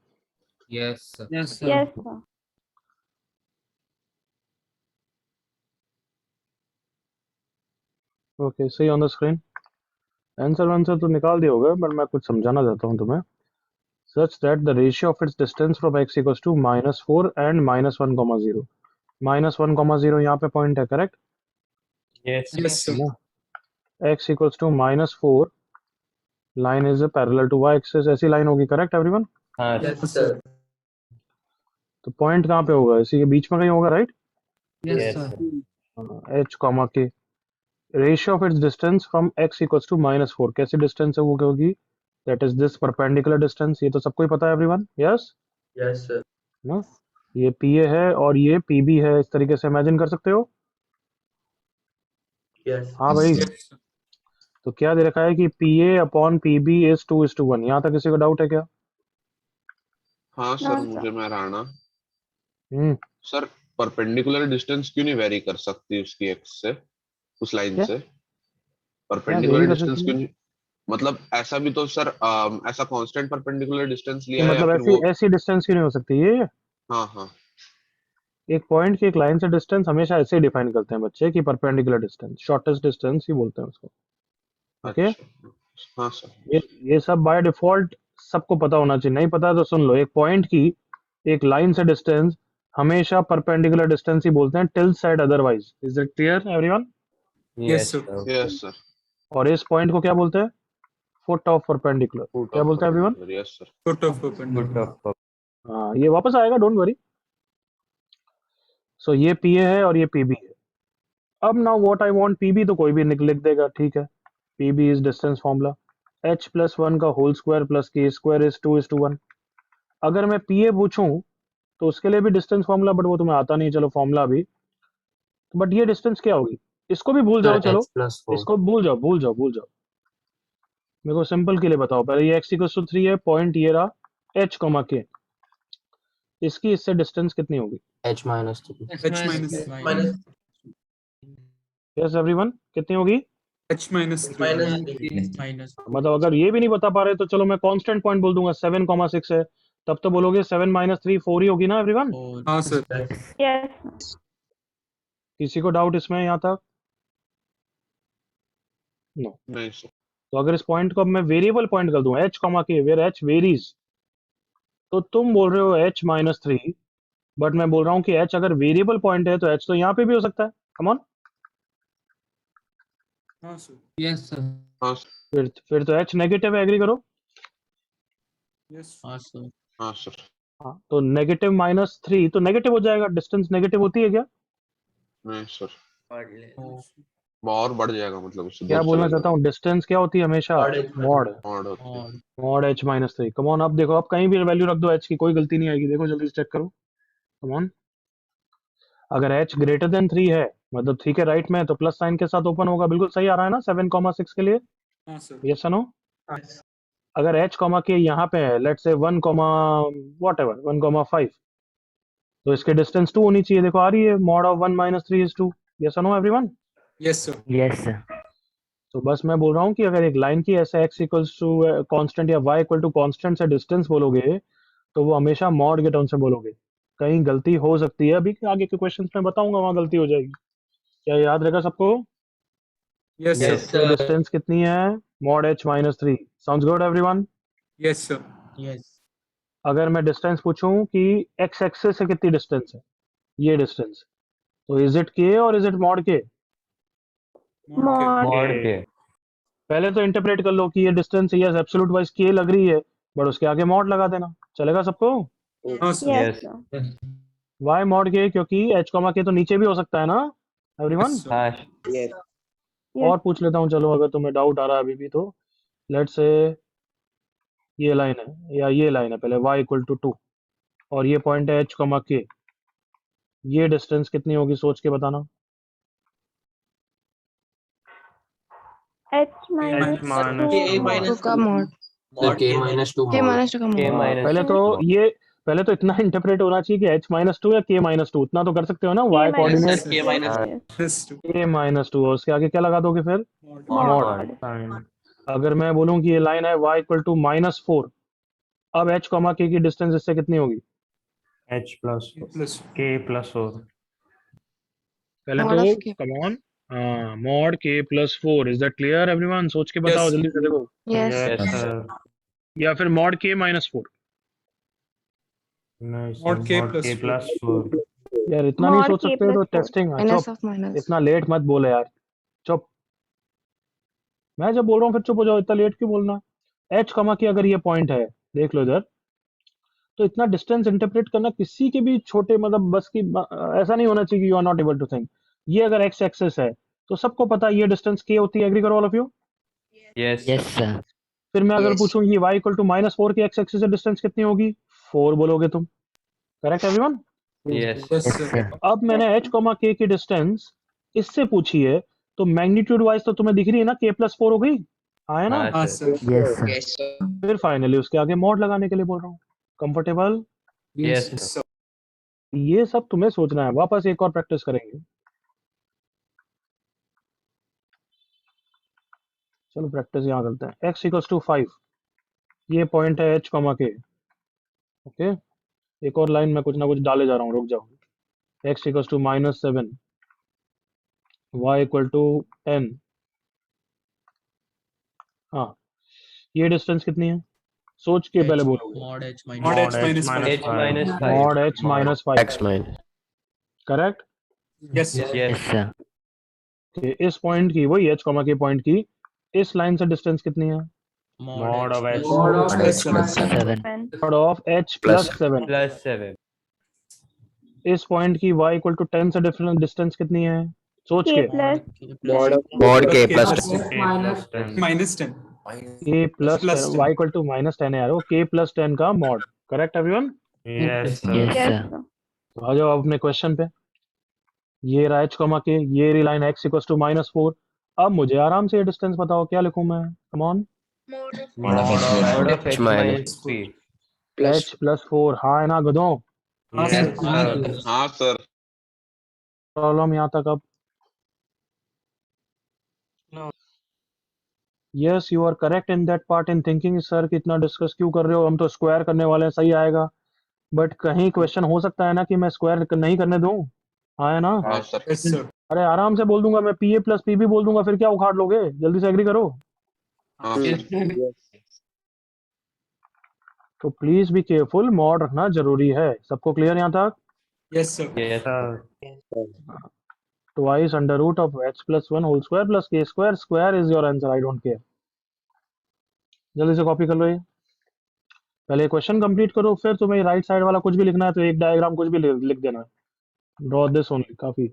Yes, sir. Yes, sir. Yes, sir. Okay, see on the screen. Answer तो निकाल दिया होगा, बट मैं कुछ समझाना चाहता हूँ तुम्हें। Such that the ratio of its distance from x equals to -4 and -1, 0. -1, 0 यहाँ पे पॉइंट है, करेक्ट? Yes. Yes, sir. ना, x equals to -4, line is parallel to y axis, ऐसी लाइन होगी, करेक्ट एवरीवन? हाँ Yes, sir. तो पॉइंट कहाँ पे होगा? इसी के बीच में कहीं होगा, right? Yes, Yes, sir. sir. h comma K ratio of its distance from x equals to -4, कैसी डिस्टेंस है वो क्या होगी? That is this perpendicular distance. ये तो सबको ही पता है एवरीवन, यस? Yes, sir. ना, ये PA है और ये PB है, इस तरीके से इमेजिन कर सकते हो। Yes. हाँ भाई, Yes, sir. तो क्या दे रखा है कि PA अपॉन PB इज 2:1। यहाँ तक किसी को डाउट है क्या? हाँ सर, No, मुझे sir. मैं राणा हम्म, सर, परपेंडिकुलर डिस्टेंस क्यों नहीं वेरी कर सकती उसकी एक्स से, उस लाइन क्या से? क्या परपेंडिकुलर वेरी कर डिस्टेंस सकते क्यों हैं? नहीं? मतलब ऐसा भी तो सर, ऐसा कांस्टेंट परपेंडिकुलर डिस्टेंस कि लिया है या मतलब फिर ऐसी वो? ऐसी डिस्टेंस क्यों नहीं हो सकती? ये हाँ हाँ। एक पॉइंट की एक लाइन से डिस्टेंस हमेशा ऐसे ही डिफाइन करते हैं बच्चे, कि परपेंडिकुलर डिस्टेंस, शॉर्टेस्ट डिस्टेंस ही बोलते हैं उसको। ओके, अच्छा, हाँ सर। ये सब बाय डिफॉल्ट सबको पता होना चाहिए। नहीं पता तो सुन लो, एक पॉइंट की एक लाइन से डिस्टेंस हमेशा परपेंडिकुलर डिस्टेंस ही बोलते हैं till said otherwise. Is it clear everyone? Yes, sir. Yes, sir. और इस पॉइंट को क्या बोलते हैं? Foot of perpendicular. Foot क्या of बोलते हैं everyone? perpendicular. Yes, sir. Foot of Foot perpendicular. of perpendicular. हाँ, ये वापस आएगा, डोंट वरी। सो ये पी ए है और ये पी बी है। अब now what I want, P B तो कोई भी लिख देगा, ठीक है। P B is distance formula h plus 1 का होल स्क्वायर प्लस के स्क्वायर इज 2:1। अगर मैं पी ए पूछूं तो उसके लिए भी डिस्टेंस फॉर्मूला, बट वो तुम्हें आता नहीं, चलो फॉर्मूला भी। बट ये डिस्टेंस क्या होगी? इसको भी भूल Sir, जाओ, चलो h plus 4. इसको भूल जाओ, भूल जाओ, भूल जाओ। मेरे को सिंपल के लिए बताओ, पहले ये x इक्वल टू 3 है, पॉइंट ये रहा h कॉमा k, इसकी इससे डिस्टेंस कितनी होगी? H minus 3. H minus minus yes everyone, कितनी होगी? H minus 3. minus मतलब अगर ये भी नहीं बता पा रहे तो चलो मैं कांस्टेंट पॉइंट बोल दूंगा, 7,6 है, तब तो बोलोगे 7 माइनस 3 4 ही होगी ना एवरीवन? हाँ सर. Yes. किसी को डाउट इसमें यहाँ तक? नो। नहीं sir. तो अगर इस पॉइंट को अब मैं वेरिएबल पॉइंट कर दूं h कॉमा के, वेयर h वेरीज, तो तुम बोल रहे हो h माइनस 3, बट मैं बोल रहा हूँ कि h अगर वेरिएबल पॉइंट है तो h तो यहाँ पे भी हो सकता है। कम ऑन, हाँ सर. Yes, sir. हाँ फिर तो h नेगेटिव है, एग्री करो। Yes. हाँ, sir. हाँ sir. हाँ, तो नेगेटिव माइनस 3 तो नेगेटिव हो जाएगा, डिस्टेंस नेगेटिव होती है क्या? नहीं sir. Oh, और बढ़ जाएगा, मतलब उससे क्या दूर बोलना चला चाहता हूँ, डिस्टेंस क्या होती है हमेशा? मॉड। जाएगा। होती है। odd. Mod h minus 3। Come on, अब देखो, अब कहीं भी वैल्यू रख दो h की, कोई गलती नहीं आएगी। देखो जल्दी से चेक करो, कम ऑन। अगर h ग्रेटर देन 3 है, मतलब 3 के राइट में है, तो प्लस साइन के साथ ओपन होगा। बिल्कुल सही आ रहा है ना 7,6 के लिए? हाँ सर. Yes no? अगर h कॉमा के यहाँ पे है, लेट्स से 1 कॉमा व्हाटएवर 1,5, तो इसके डिस्टेंस 2 होनी चाहिए। देखो आ रही है, mod of 1 minus 3 is 2। Yes no everyone? Yes sir. Yes. तो बस मैं बोल रहा हूँ कि अगर एक लाइन की ऐसे x इक्वल्स टू कांस्टेंट या y इक्वल टू कांस्टेंट से डिस्टेंस बोलोगे तो वो हमेशा मॉड के टर्म से बोलोगे। कहीं गलती हो सकती है, अभी आगे के क्वेश्चंस में बताऊंगा, वहां गलती हो जाएगी। क्या याद रहेगा सबको? Yes Yes, sir. तो डिस्टेंस कितनी है? Mod h minus 3। Sounds good everyone? Yes sir. Yes. अगर मैं डिस्टेंस पूछूं कि x एक्सिस से कितनी डिस्टेंस है, ये डिस्टेंस, तो इज इट k और is it mod k? Mod. Mod K. पहले तो इंटरप्रेट कर लो कि ये distance yes absolute wise k लग रही है, बट उसके आगे मॉड लगा देना, चलेगा सबको? हाँ सर. Yes. वाई मॉड के? क्योंकि h कॉमा के तो नीचे भी हो सकता है ना एवरीवन? Yes, sir. हाँ yes, और पूछ लेता हूँ, चलो अगर तुम्हें डाउट आ रहा है अभी भी, तो लेट्स से ये लाइन है या ये लाइन है, पहले y इक्वल टू 2 और ये पॉइंट है h कॉमा के, ये डिस्टेंस कितनी होगी सोच के बताना। H minus minus 2 K minus का mod. Sir, K minus 2 K mod. minus 2 का K mod. minus पहले तो ये, पहले तो इतना इंटरप्रेट होना चाहिए कि h माइनस 2 या k माइनस 2, इतना तो कर सकते हो ना, y K coordinate minus K minus yes. Yes sir. k minus 2, और उसके आगे क्या लगा दोगे फिर? Mod. अगर मैं बोलूँ कि ये लाइन है y इक्वल टू -4, अब h कॉमा k की डिस्टेंस इससे कितनी होगी? H plus Plus. K plus 4. पहले Mod तो of K. Come on, mod k plus 4। Is that clear everyone? सोच के बताओ Yes. जल्दी से, देखो। Yes. Yes sir. या फिर mod k minus 4? Nice. Mod K Mod plus K 4. plus 4. यार इतना नहीं Mod सोच K सकते तो plus 4. टेस्टिंग। Minus चुप, of minus. इतना लेट मत बोले यार, चुप। मैं जब बोल रहा हूँ फिर चुप हो जाओ, इतना लेट क्यों बोलना? h कमा के अगर ये पॉइंट है, देख लो इधर, तो इतना डिस्टेंस इंटरप्रेट करना किसी के भी छोटे, मतलब बस की ऐसा नहीं होना चाहिए कि you are not able to think. ये अगर x एक्सेस है तो सबको पता है ये डिस्टेंस k होती है, एग्री करो all of you? Yes. Yes sir. फिर मैं अगर Yes. पूछूं ये y इक्वल टू -4 की x एक्सिस से डिस्टेंस कितनी होगी? 4 बोलोगे तुम, correct everyone? Yes. Yes Yes sir. sir. अब मैंने h कॉमा k की डिस्टेंस इससे पूछी है, तो मैग्नीट्यूड वाइज तो तुम्हें दिख रही है ना, k प्लस 4 हो गई, आया ना? हाँ sir. Yes sir. yes, sir. फिर फाइनली उसके आगे मॉड लगाने के लिए बोल रहा हूँ। Comfortable? Yes Yes sir. sir. ये सब तुम्हें सोचना है, वापस एक और प्रैक्टिस करेंगे। चलो प्रैक्टिस यहाँ करते हैं। x इक्वल्स टू 5, ये पॉइंट है h कॉमा के, ओके। एक और लाइन में कुछ ना कुछ डाले जा रहा हूँ, रुक जाओ। x equals to -7, y equal to 10। हाँ, ये डिस्टेंस कितनी है सोच के H, पहले बोलोगे। mod H minus Mod H Mod minus H 5. minus H 5. minus 5. Mod H minus 5 X minus. Correct. Yes, sir. Yes. इस पॉइंट की वही h कॉमा के पॉइंट की इस लाइन से डिस्टेंस कितनी है? Mod of H Mod of Mod H H plus 7. 7. mod of h Plus plus 7। plus 7. इस पॉइंट की y इक्वल टू 10 से डिफरेंट डिस्टेंस कितनी है? सोच K के। plus Mod of Mod K K plus plus 10. 10. K plus 10. Minus 10. k plus Plus 10. y equal to minus 10 है यार, वो k प्लस 10 का mod. Correct everyone? Yes, sir. yes sir. तो आ जाओ अपने क्वेश्चन पे। ये रहा h कॉमा के, ये रही लाइन x इक्वल टू -4। अब मुझे आराम से ये डिस्टेंस बताओ, क्या लिखूं मैं? कम on. Mod of H Mod minus of H minus minus P. plus h plus 4। हाँ है ना गधों? Yes, हाँ, sir. हाँ सर। प्रॉब्लम यहाँ तक अब? Yes you are correct in that part in thinking sir कितना डिस्कस क्यों कर रहे हो, हम तो स्क्वायर करने वाले हैं, सही आएगा। बट कहीं क्वेश्चन हो सकता है ना कि मैं स्क्वायर नहीं करने दूं। हाँ है ना? हाँ सर। Yes, sir. अरे आराम से बोल दूंगा मैं, P A plus P B बोल दूंगा, फिर क्या उखाड़ लोगे? जल्दी से एग्री करो। हाँ सर। तो प्लीज बी केयरफुल, मॉड रखना जरूरी है। सबको क्लियर यहाँ तक? Yes, sir. Yes, sir. Twice under root of h plus 1 whole square plus k square, square is your answer, I don't care. जल्दी से कॉपी कर लो ये। पहले क्वेश्चन कंप्लीट करो, फिर तुम्हें राइट साइड वाला कुछ भी लिखना है तो एक डायग्राम कुछ भी लिख देना। ड्रॉ दिस ओनली, काफी।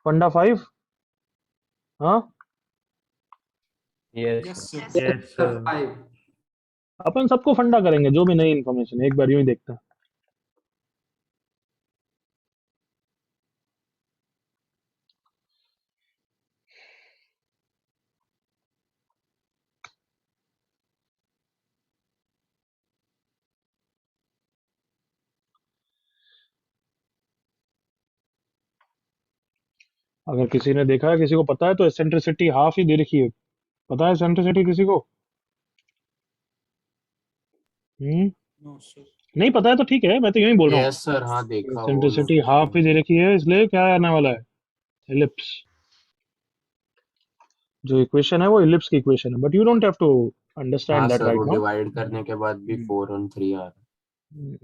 फंडा 5। हाँ Yes. Yes, sir. Yes, sir. अपन सबको फंडा करेंगे, जो भी नई इन्फॉर्मेशन एक बार यूं ही देखते हैं। अगर किसी ने देखा है, किसी को पता है तो एसेंट्रिसिटी हाफ ही दे रखी है। पता है एसेंट्रिसिटी किसी को? No, sir. नहीं पता है तो ठीक है, मैं तो यूं ही बोल रहा हूँ। Yes sir, हाँ देखा वो एसेंट्रिसिटी हाफ ही दे रखी है, इसलिए क्या आने वाला है? एलिप्स। जो इक्वेशन है वो एलिप्स की इक्वेशन है, but you don't have to हाँ अंडरस्टैंड दैट सर, राइट वो नाउ। डिवाइड करने के बाद भी 4 on 3 आ रहा है।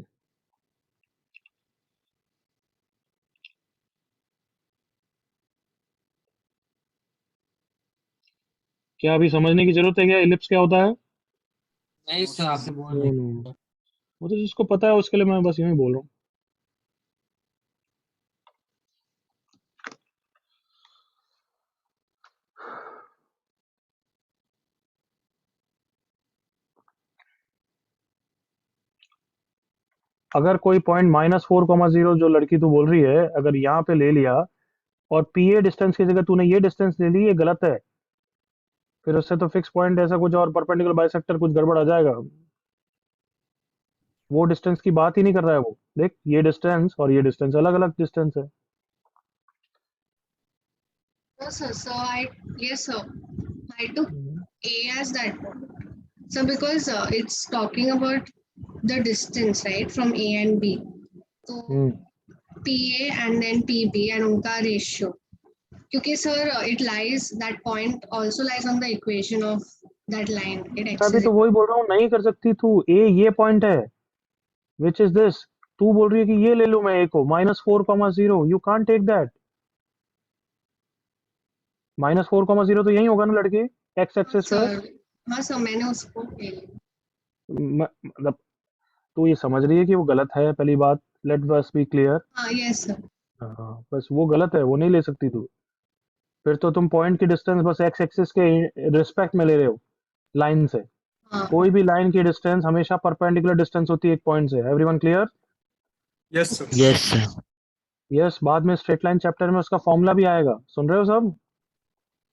क्या अभी समझने की जरूरत है क्या एलिप्स क्या होता है? नहीं सर, आपसे बोल नो रहे नो, वो तो जिसको पता है उसके लिए मैं बस यूं ही बोल रहा हूँ। अगर कोई पॉइंट -4,0 जो लड़की तू बोल रही है, अगर यहाँ पे ले लिया और पी ए डिस्टेंस की जगह तूने ये डिस्टेंस ले ली, ये गलत है। फिर उससे तो फिक्स पॉइंट ऐसा कुछ और परपेंडिकुलर बाइसेक्टर कुछ गड़बड़ आ जाएगा। वो डिस्टेंस की बात ही नहीं कर रहा है वो। देख ये डिस्टेंस और ये डिस्टेंस अलग अलग डिस्टेंस है। No, sir. So yes, sir. I took A as that one. So because it's talking about the distance, right, from A and B. So PA and then PB and unka ratio. क्योंकि sir, it lies, that point also lies on the equation of that line. It अभी तो वही बोल रहा हूँ, नहीं कर सकती तू। ए ये पॉइंट है, विच इज दिस। तू बोल रही है कि ये ले लूं मैं ए को, -4,0। You can't take that. -4,0 तो यही होगा ना लड़के, एक्स एक्सिस पे। हाँ सर, मैंने उसको ले लिया। मतलब तू ये समझ रही है कि वो गलत है, पहली बात। Let us B clear. हाँ यस सर। हाँ बस वो गलत है, वो नहीं ले सकती तू। फिर तो तुम पॉइंट की डिस्टेंस बस एक्स एक्सिस के रिस्पेक्ट में ले रहे हो, लाइन से। कोई भी लाइन की डिस्टेंस हमेशा परपेंडिकुलर डिस्टेंस होती है एक पॉइंट से। Everyone clear? Yes, sir. Yes, sir. Yes, बाद में स्ट्रेट लाइन चैप्टर में उसका फॉर्मूला भी आएगा, सुन रहे हो सब?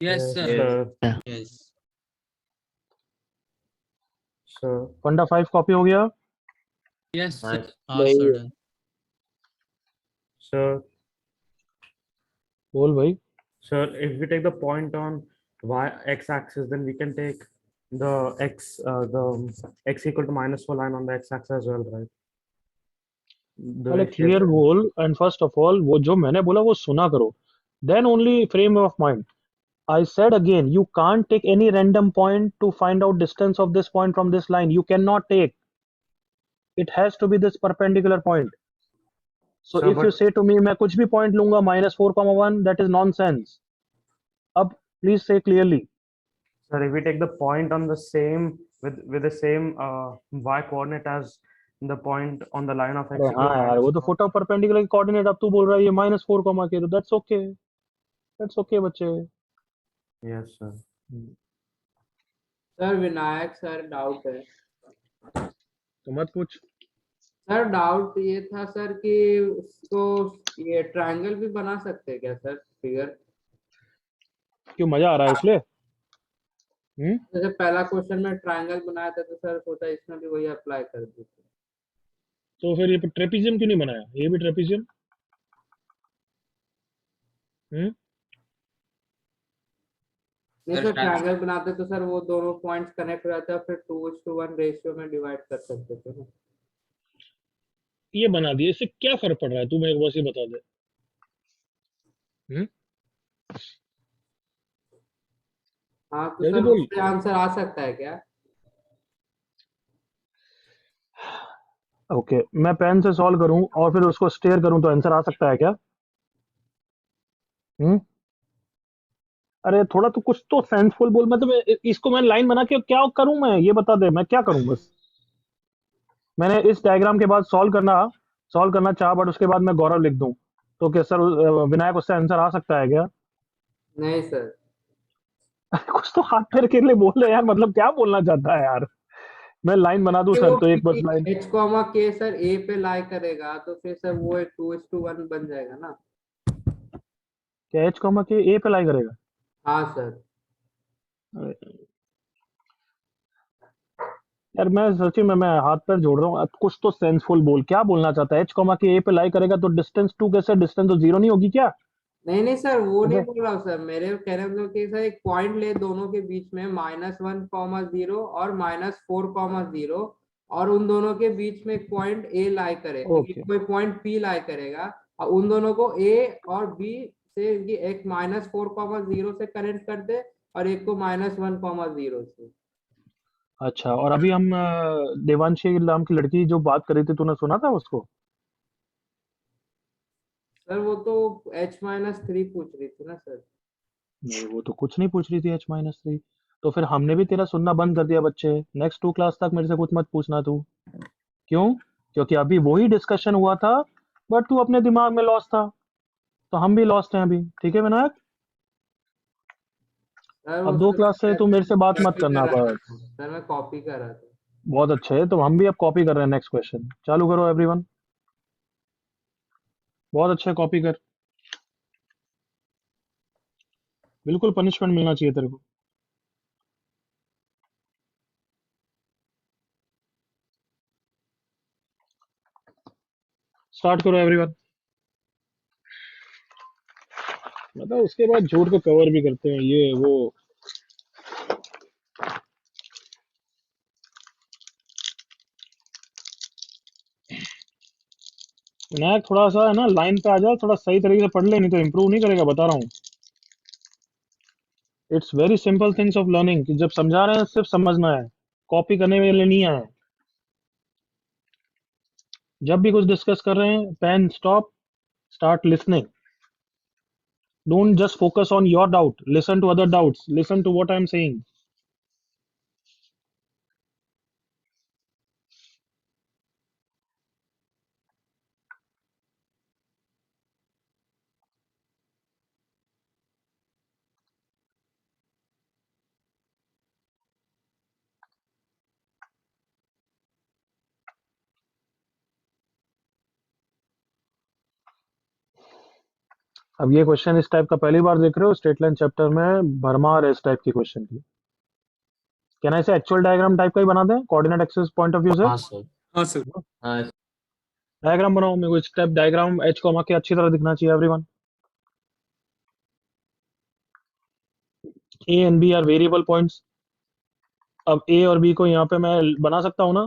Yes, sir. Sir. Yes. Sir. फंडा 5 कॉपी हो गया? Yes, sir. Nice. Sir. Done. Sir. बोल भाई। Sir, if we take the point on x-axis, then we can take the x equal to -4 line on the x-axis as well, right? पहले क्लियर बोल, एंड फर्स्ट ऑफ ऑल वो जो मैंने बोला वो सुना करो, then only frame of mind. I said again, you can't take any random point to find out distance of this point from this line. You cannot take. It has to be this perpendicular point. So So, if you but say to me, मैं कुछ भी point लूँगा -4, 1, that is nonsense. अब please say clearly. sir, if we take the point on the same with the same y coordinate as the point on the line of x अरे equal हाँ to यार, वो तो -4. फोटो परपेंडिकुलर कोऑर्डिनेट अब तू बोल रहा है ये -4, के, तो that's okay बच्चे. Yes, sir. Sir Vinayak sir doubt है तो मत पूछ. सर डाउट ये था सर कि उसको ये ट्रायंगल भी बना सकते हैं क्या सर फिगर क्यों, मजा आ रहा है इसलिए? जैसे पहला क्वेश्चन में ट्रायंगल बनाया था तो सर सोचा इसमें भी वही अप्लाई कर देते तो फिर ये ट्रेपीजियम क्यों नहीं बनाया? ये भी ट्रेपीजियम. नहीं सर ट्रायंगल बनाते तो सर वो दोनों पॉइंट्स कनेक्ट हो जाते हैं फिर 2:1 रेशियो में डिवाइड कर सकते थे ना ये बना दिए, इससे क्या फर्क पड़ रहा है? तू मेरे को बस ये बता दे. हाँ तो जल्दी सर बोल. उससे आंसर आ सकता है क्या ओके, मैं पेन से सॉल्व करूं और फिर उसको स्टेयर करूं तो आंसर आ सकता है क्या? अरे थोड़ा तो कुछ तो सेंसफुल बोल. मतलब इसको मैं लाइन बना के क्या करूं? मैं ये बता दे, मैं क्या करूं बस. मैंने इस डायग्राम के बाद सॉल्व करना चाहा, बट उसके बाद मैं गौरव लिख दूं तो क्या सर विनायक उससे आंसर आ सकता है क्या? नहीं सर कुछ तो हाथ पैर के लिए बोल रहे यार. मतलब क्या बोलना चाहता है यार? मैं लाइन बना दूं सर तो एक बस line. h comma k sir a पे लाई करेगा तो फिर सर वो 2:1 बन जाएगा ना क्या एच कॉमा के ए पे लाई करेगा? हाँ सर यार मैं सच्ची में मैं हाथ पैर जोड़ रहा हूँ. अब कुछ तो सेंसफुल बोल. क्या बोलना चाहता है? एच कॉमा के ए पे लाई करेगा तो डिस्टेंस 2 कैसे? डिस्टेंस तो 0 नहीं होगी क्या? नहीं सर वो नहीं अबे बोल रहा हूँ सर मेरे कहने का मतलब कि सर एक पॉइंट ले दोनों के बीच में -1, 0 और -4, 0 और उन दोनों के बीच में एक पॉइंट ए लाई करे ओके. कोई पॉइंट पी लाई करेगा और उन दोनों को ए और बी से एक -4, 0 से कनेक्ट कर दे और एक को -1, 0 से अच्छा, और अभी हम देवांशी नाम की लड़की जो बात कर रही थी, तूने सुना था उसको? सर वो तो h-3 पूछ रही थी ना सर नहीं, वो तो कुछ नहीं पूछ रही थी H-3. तो फिर हमने भी तेरा सुनना बंद कर दिया बच्चे. नेक्स्ट 2 क्लास तक मेरे से कुछ मत पूछना तू. क्यों? क्योंकि अभी वही डिस्कशन हुआ था बट तू अपने दिमाग में लॉस्ट था. तो हम भी लॉस्ट हैं अभी. ठीक है विनायक? सर अब 2 क्लास से तू मेरे से बात मत करना बस. सर मैं कॉपी कर रहा था बहुत अच्छे है. तो हम भी अब कॉपी कर रहे हैं. नेक्स्ट क्वेश्चन चालू करो एवरीवन. बहुत अच्छे, कॉपी कर. बिल्कुल पनिशमेंट मिलना चाहिए तेरे को. स्टार्ट करो एवरीवन. मतलब उसके बाद झूठ को कवर भी करते हैं ये वो. विनायक थोड़ा सा है ना लाइन पे आ जा. थोड़ा सही तरीके से पढ़ ले, नहीं तो इम्प्रूव नहीं करेगा, बता रहा हूँ. It's very simple things of learning. कि जब समझा रहे हैं सिर्फ समझना है, कॉपी करने के लिए नहीं आए. जब भी कुछ डिस्कस कर रहे हैं, pen stop, start listening. Don't just focus on your doubt, listen to other doubts, listen to what I am saying. अब ये क्वेश्चन इस टाइप का पहली बार देख रहे हो? स्ट्रेट लाइन चैप्टर में भरमार है इस टाइप की क्वेश्चन की. क्या ना इसे एक्चुअल डायग्राम टाइप का ही बना दें coordinate axis point of view से? हाँ सर. हाँ सर हाँ डायग्राम बनाओ. मेरे को स्टेप डायग्राम एच कॉमा के अच्छी तरह दिखना चाहिए everyone. A and B are variable points. अब ए और बी को यहाँ पे मैं बना सकता हूँ ना?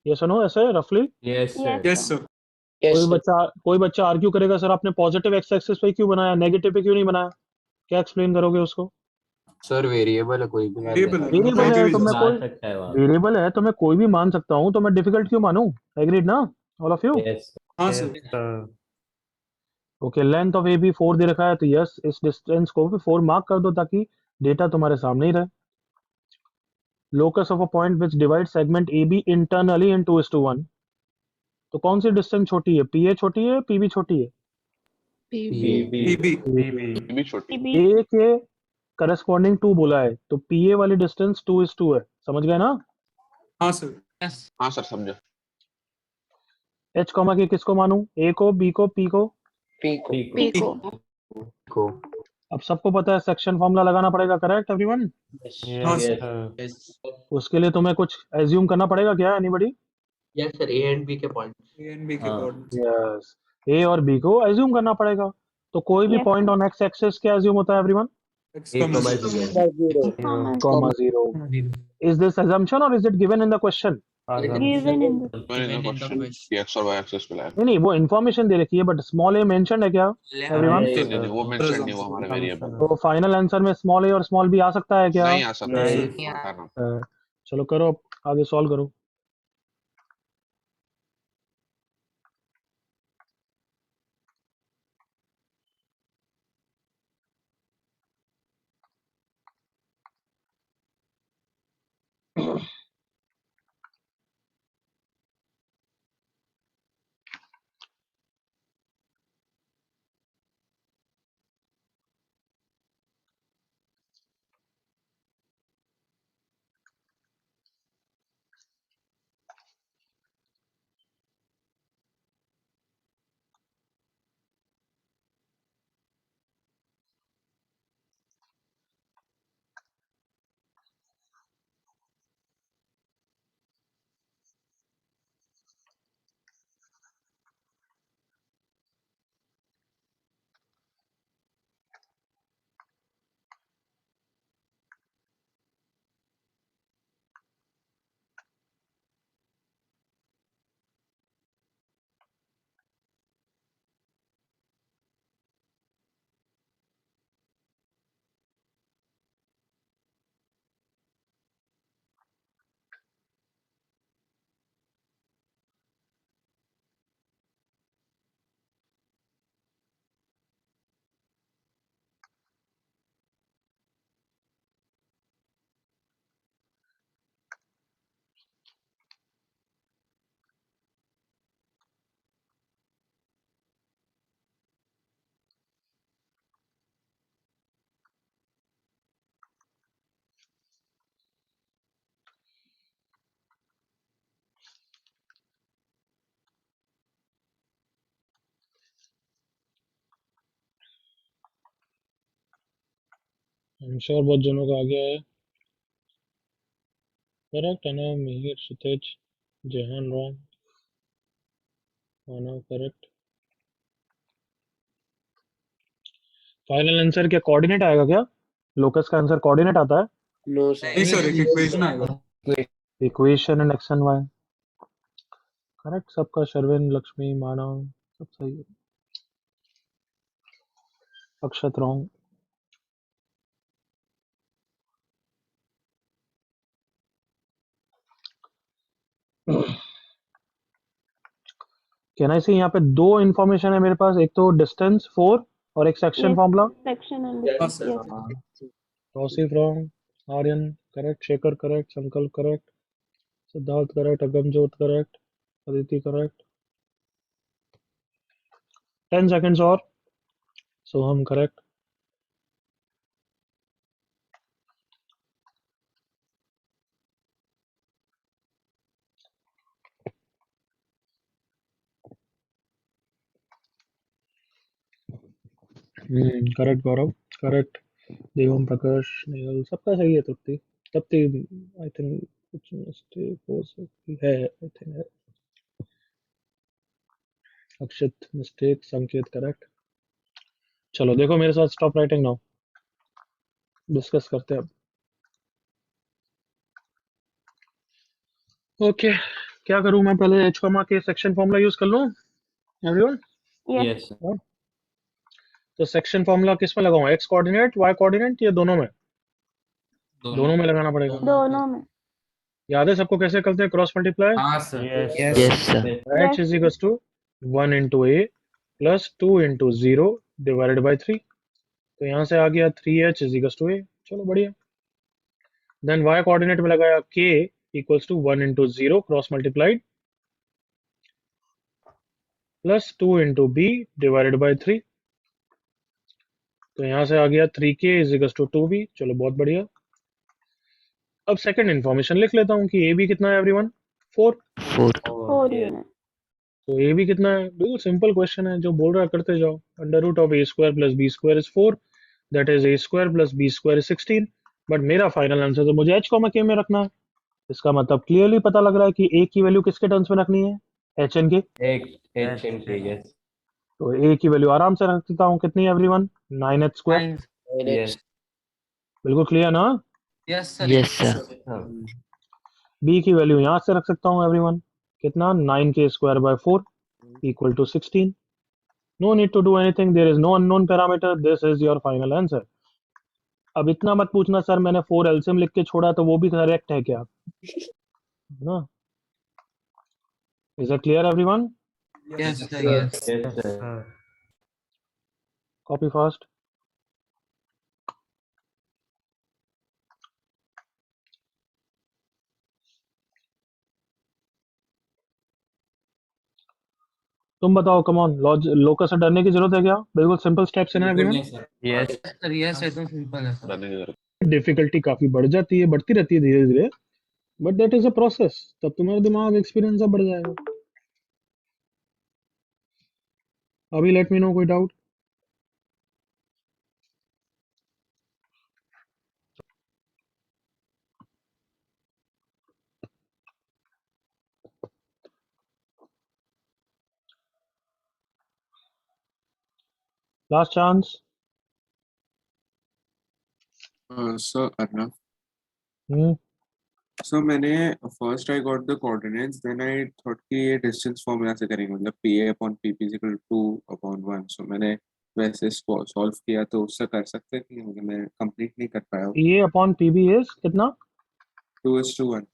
ये सुनो ऐसे रफली. Yes sir. Yes sir Yes, sir. कोई बच्चा आर्ग्यू करेगा सर आपने पॉजिटिव एक्स एक्सिस पे क्यों बनाया, नेगेटिव पे क्यों नहीं बनाया? क्या एक्सप्लेन करोगे उसको? सर वेरिएबल है, कोई भी वैल्यू Variable है, वेरिएबल कोई है भी तो मैं मान कोई सकता है वहाँ। वेरिएबल है तो मैं कोई भी मान सकता हूँ, तो मैं डिफिकल्ट क्यों मानूं? एग्रीड ना ऑल ऑफ यू? यस हाँ Yes, sir sir. Okay, length of A B 4 दे रखा है, तो यस इस डिस्टेंस को भी 4 मार्क कर दो ताकि डेटा तुम्हारे सामने ही रहे। Locus of a point which divide segment A B internally in 2:1, तो कौन सी डिस्टेंस छोटी है? पी ए छोटी है, पी बी छोटी है? PB PB PB. भी छोटी। PB. ए के करस्पॉन्डिंग 2 बोला है, तो पी ए वाली डिस्टेंस 2:2 है, समझ गए ना? हाँ सर हाँ सर समझा। एच कॉमा के किसको मानूं? ए को, बी को, पी को? P को P को. को अब सबको पता है सेक्शन फॉर्मूला लगाना पड़ेगा, करेक्ट एवरीवन? हाँ Yes, सर sir. Yes. उसके लिए तुम्हें कुछ एज्यूम करना पड़ेगा क्या, anybody? Yes sir. A and B के point. A and B के हाँ। coordinates यस, ए और बी को एज्यूम करना पड़ेगा। तो कोई भी Yes, point sir. On x axis क्या एज्यूम होता है everyone? X, A comma 0 Zero. Comma. Comma 0। Is this assumption or is it given in the question? Given in the मैंने ना क्वेश्चन कि एक्स और वाई एक्सिस पे लाया। नहीं, वो इन्फॉर्मेशन दे रखी है, बट स्मॉल ए मेंशन है क्या एवरीवन? नहीं नहीं वो मेंशन नहीं हुआ हमारे वेरिएबल। तो फाइनल आंसर में स्मॉल ए और स्मॉल बी आ सकता है क्या? नहीं आ सकता नहीं। सर। चलो करो, अब आगे सॉल्व करो। श्योर बहुत जनों का आ गया है। करेक्ट है ना? मिहिर, सुतेज, जेहान रॉन्ग, मानव करेक्ट। फाइनल आंसर क्या कोऑर्डिनेट आएगा क्या? लोकस का आंसर कोऑर्डिनेट आता है? No sir. नहीं सर एक इक्वेशन आएगा। Equation and x and y. Correct सबका, शर्विन, लक्ष्मी, मानव सब सही है। अक्षत रॉन्ग। कैन आई सी यहाँ पे दो इंफॉर्मेशन है मेरे पास, एक तो डिस्टेंस 4 और एक section Yes. Formula. Section and हाँ distance. Sir Yes. Tauseef wrong, Aryan correct, Shekhar correct, Sankalp correct, Siddharth correct, Agamjot correct, Aditi correct. 10 seconds और। Soham correct. Correct Gaurav, correct Devam, Prakash, Nehal सबका सही है। तृप्ति, तृप्ति आई थिंक कुछ मिस्टेक हो सकती है, आई थिंक है। अक्षित मिस्टेक, संकेत करेक्ट। चलो देखो मेरे साथ, स्टॉप राइटिंग नाउ, डिस्कस करते हैं अब। ओके, क्या करूं मैं? पहले एच कॉमा के सेक्शन फॉर्मूला यूज कर लूं एवरीवन? Yes. यस तो तो सेक्शन फॉर्मूला किस में लगाऊं, एक्स कोऑर्डिनेट वाई कोऑर्डिनेट या दोनों में? दोनों में लगाना पड़ेगा। दोनों में। याद है सबको कैसे करते हैं क्रॉस मल्टीप्लाई? हाँ sir Yes, sir. h is equal to 1 into A plus 2 into 0 divided by 3। तो यहाँ से आ गया 3h इज इक्वल टू ए। चलो बढ़िया। देन y कोऑर्डिनेट में लगाया k equals to 1 into 0 cross multiplied plus 2 into B divided by 3। तो यहाँ से आ गया 3k is equal to 2b। चलो बहुत बढ़िया। अब सेकंड इन्फॉर्मेशन लिख लेता हूँ कि ए बी कितना है एवरीवन? 4। 4. 4 यूनिट। तो ए बी कितना है? बिल्कुल सिंपल क्वेश्चन है, जो बोल रहा है करते जाओ। Under root of A square plus B square is 4, that is A square plus B square is 16। But मेरा फाइनल आंसर तो मुझे एच कॉमा के में रखना है। इसका मतलब क्लियरली पता लग रहा है कि ए की वैल्यू किसके टर्म्स में रखनी है? एच एन के। H and K, yes. तो ए की वैल्यू आराम से रख देता हूँ, कितनी है एवरीवन? 9h square. Yes. बिल्कुल क्लियर ना? Yes sir Yes, sir. B की वैल्यू यहाँ से रख सकता हूँ एवरीवन, कितना? 9k square by 4 equal to 16। No need to do anything, there is no unknown parameter, this is your final answer. अब इतना मत पूछना सर मैंने 4 एलसीएम लिख के छोड़ा तो वो भी करेक्ट है क्या, ना? Is it clear everyone? Yes sir yes Yes, sir. Copy fast. तुम बताओ, कम ऑन। लोकस से डरने की जरूरत है क्या? बिल्कुल सिंपल स्टेप्स है ना बिल्कुल एवरीवन? नहीं सर Yes. सर यस एकदम सिंपल है सर running है। डिफिकल्टी काफी बढ़ जाती है, बढ़ती रहती है धीरे धीरे, but that is a process. तब तुम्हारा दिमाग एक्सपीरियंस सब बढ़ जाएगा। अभी लेट मी नो कोई doubt. Last chance. So Arnav, हम्म so मैंने first I got the coordinates, then I thought कि ये distance formula से करेंगे, मतलब PA upon PP is equal to 2 upon 1। So मैंने वैसे solve किया, तो उससे कर सकते हैं कि मतलब मैं complete नहीं कर पाया। A upon P B is कितना? 2:1।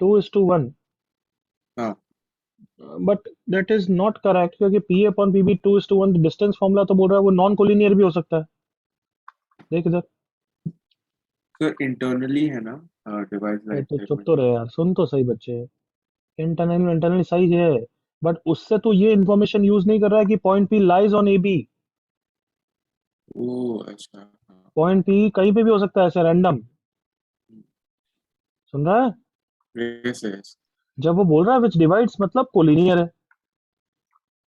2:1। हाँ but that is not correct, क्योंकि P upon P B 2:1 distance formula तो बोल रहा है वो नॉन कोलिनियर भी हो सकता है। देख इधर। तो internally है ना, डिवाइड ए, लाइक तो चुप तो रहे यार, सुन तो सही बच्चे। इंटरनली सही है, बट उससे तो ये इंफॉर्मेशन यूज नहीं कर रहा है कि point P lies on A B. ओ अच्छा हाँ। पॉइंट पी कहीं पे भी हो सकता है, ऐसे रैंडम। सुन रहा है? Yes, yes. जब वो बोल रहा है विच डिवाइड्स, मतलब कोलिनियर है।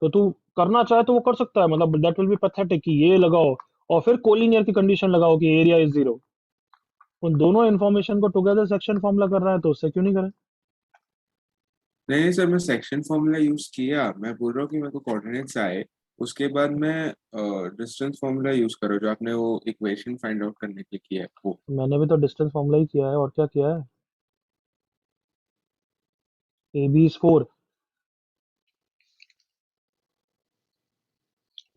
तो तू करना चाहे तो वो कर सकता है, मतलब दैट विल बी पैथेटिक कि ये लगाओ और फिर कोलिनियर की कंडीशन लगाओ कि एरिया इज 0। उन दोनों इन्फॉर्मेशन को टुगेदर सेक्शन फॉर्मूला कर रहा है, तो उससे क्यों नहीं करें? नहीं सर, मैं सेक्शन फॉर्मूला यूज किया, मैं बोल रहा हूँ कि मेरे को कोऑर्डिनेट्स आए, उसके बाद मैं डिस्टेंस फॉर्मूला यूज करो, जो आपने वो इक्वेशन फाइंड आउट करने के लिए किया है वो। मैंने भी तो डिस्टेंस फॉर्मूला ही किया है, और क्या किया है? A B is 4।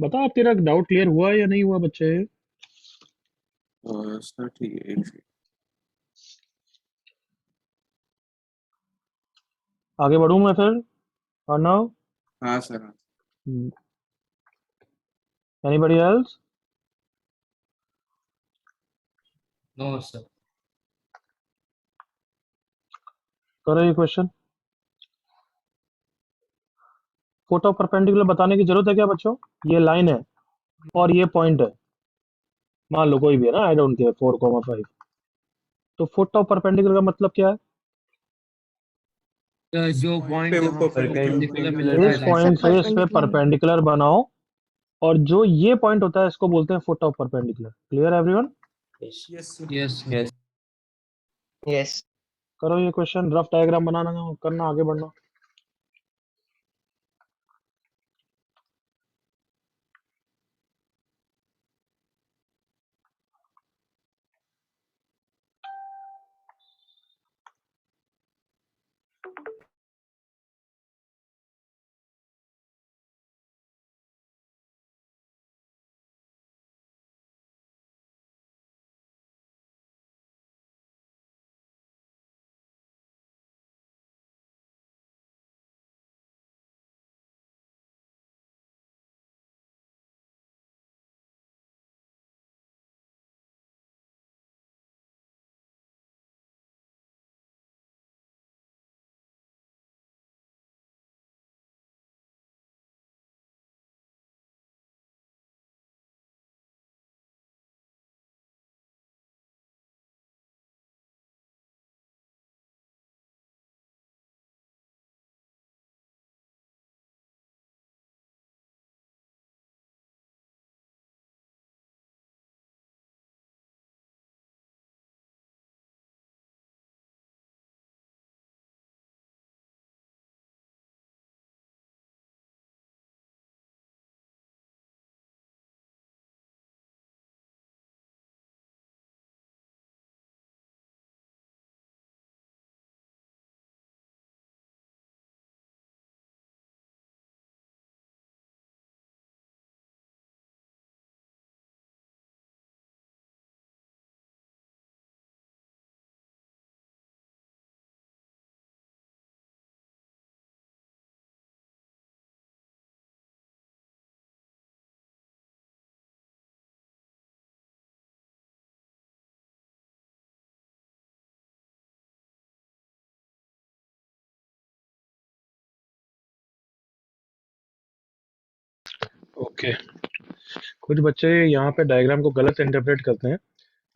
बता तेरा डाउट क्लियर हुआ या नहीं हुआ बच्चे? सर ठीक है, एक सेकंड। आगे बढ़ूं मैं फिर, और नाउ हाँ सर हाँ। Anybody else? नो सर करो ये क्वेश्चन। फोटो परपेंडिकुलर बताने की जरूरत है क्या बच्चों? ये लाइन है और ये पॉइंट है, मान लो कोई भी है ना, आई डोंट केयर, 4,5। तो फोटो परपेंडिकुलर का मतलब क्या है? जो पॉइंट पे है वो वहाँ पे perpendicular perpendicular इस पॉइंट से इस पे परपेंडिकुलर बनाओ, और जो ये पॉइंट होता है इसको बोलते हैं foot of perpendicular. Clear everyone? Yes. Yes Yes. Yes. करो ये क्वेश्चन, रफ डायग्राम बनाना करना, आगे बढ़ना। ओके कुछ बच्चे यहाँ पे डायग्राम को गलत इंटरप्रेट करते हैं।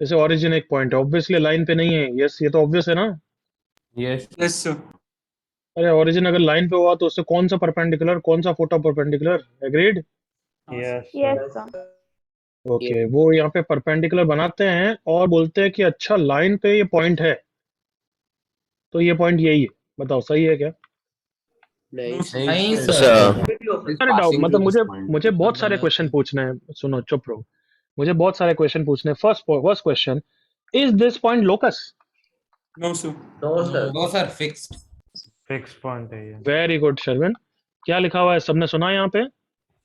जैसे ओरिजिन एक पॉइंट है, ऑब्वियसली लाइन पे नहीं है। यस ये तो ऑब्वियस है ना। Yes. Yes sir. अरे ओरिजिन अगर लाइन पे हुआ तो उससे कौन सा परपेंडिकुलर, कौन सा photo perpendicular? Agreed. Yes, Yes, sir. sir. Okay वो यहाँ पे परपेंडिकुलर बनाते हैं और बोलते हैं कि अच्छा लाइन पे ये पॉइंट है तो ये पॉइंट यही है। बताओ सही है क्या? नहीं नहीं Sir. सर। It's अरे डाउट passing मतलब through मुझे this point. मुझे बहुत सारे गलत क्वेश्चन है। पूछने हैं। सुनो चुप रहो। मुझे बहुत सारे क्वेश्चन पूछने हैं। First question, is this point locus? No sir. No sir no sir fixed. Fixed point है ये. Very good Sharvin. क्या लिखा हुआ है सबने सुना यहाँ पे?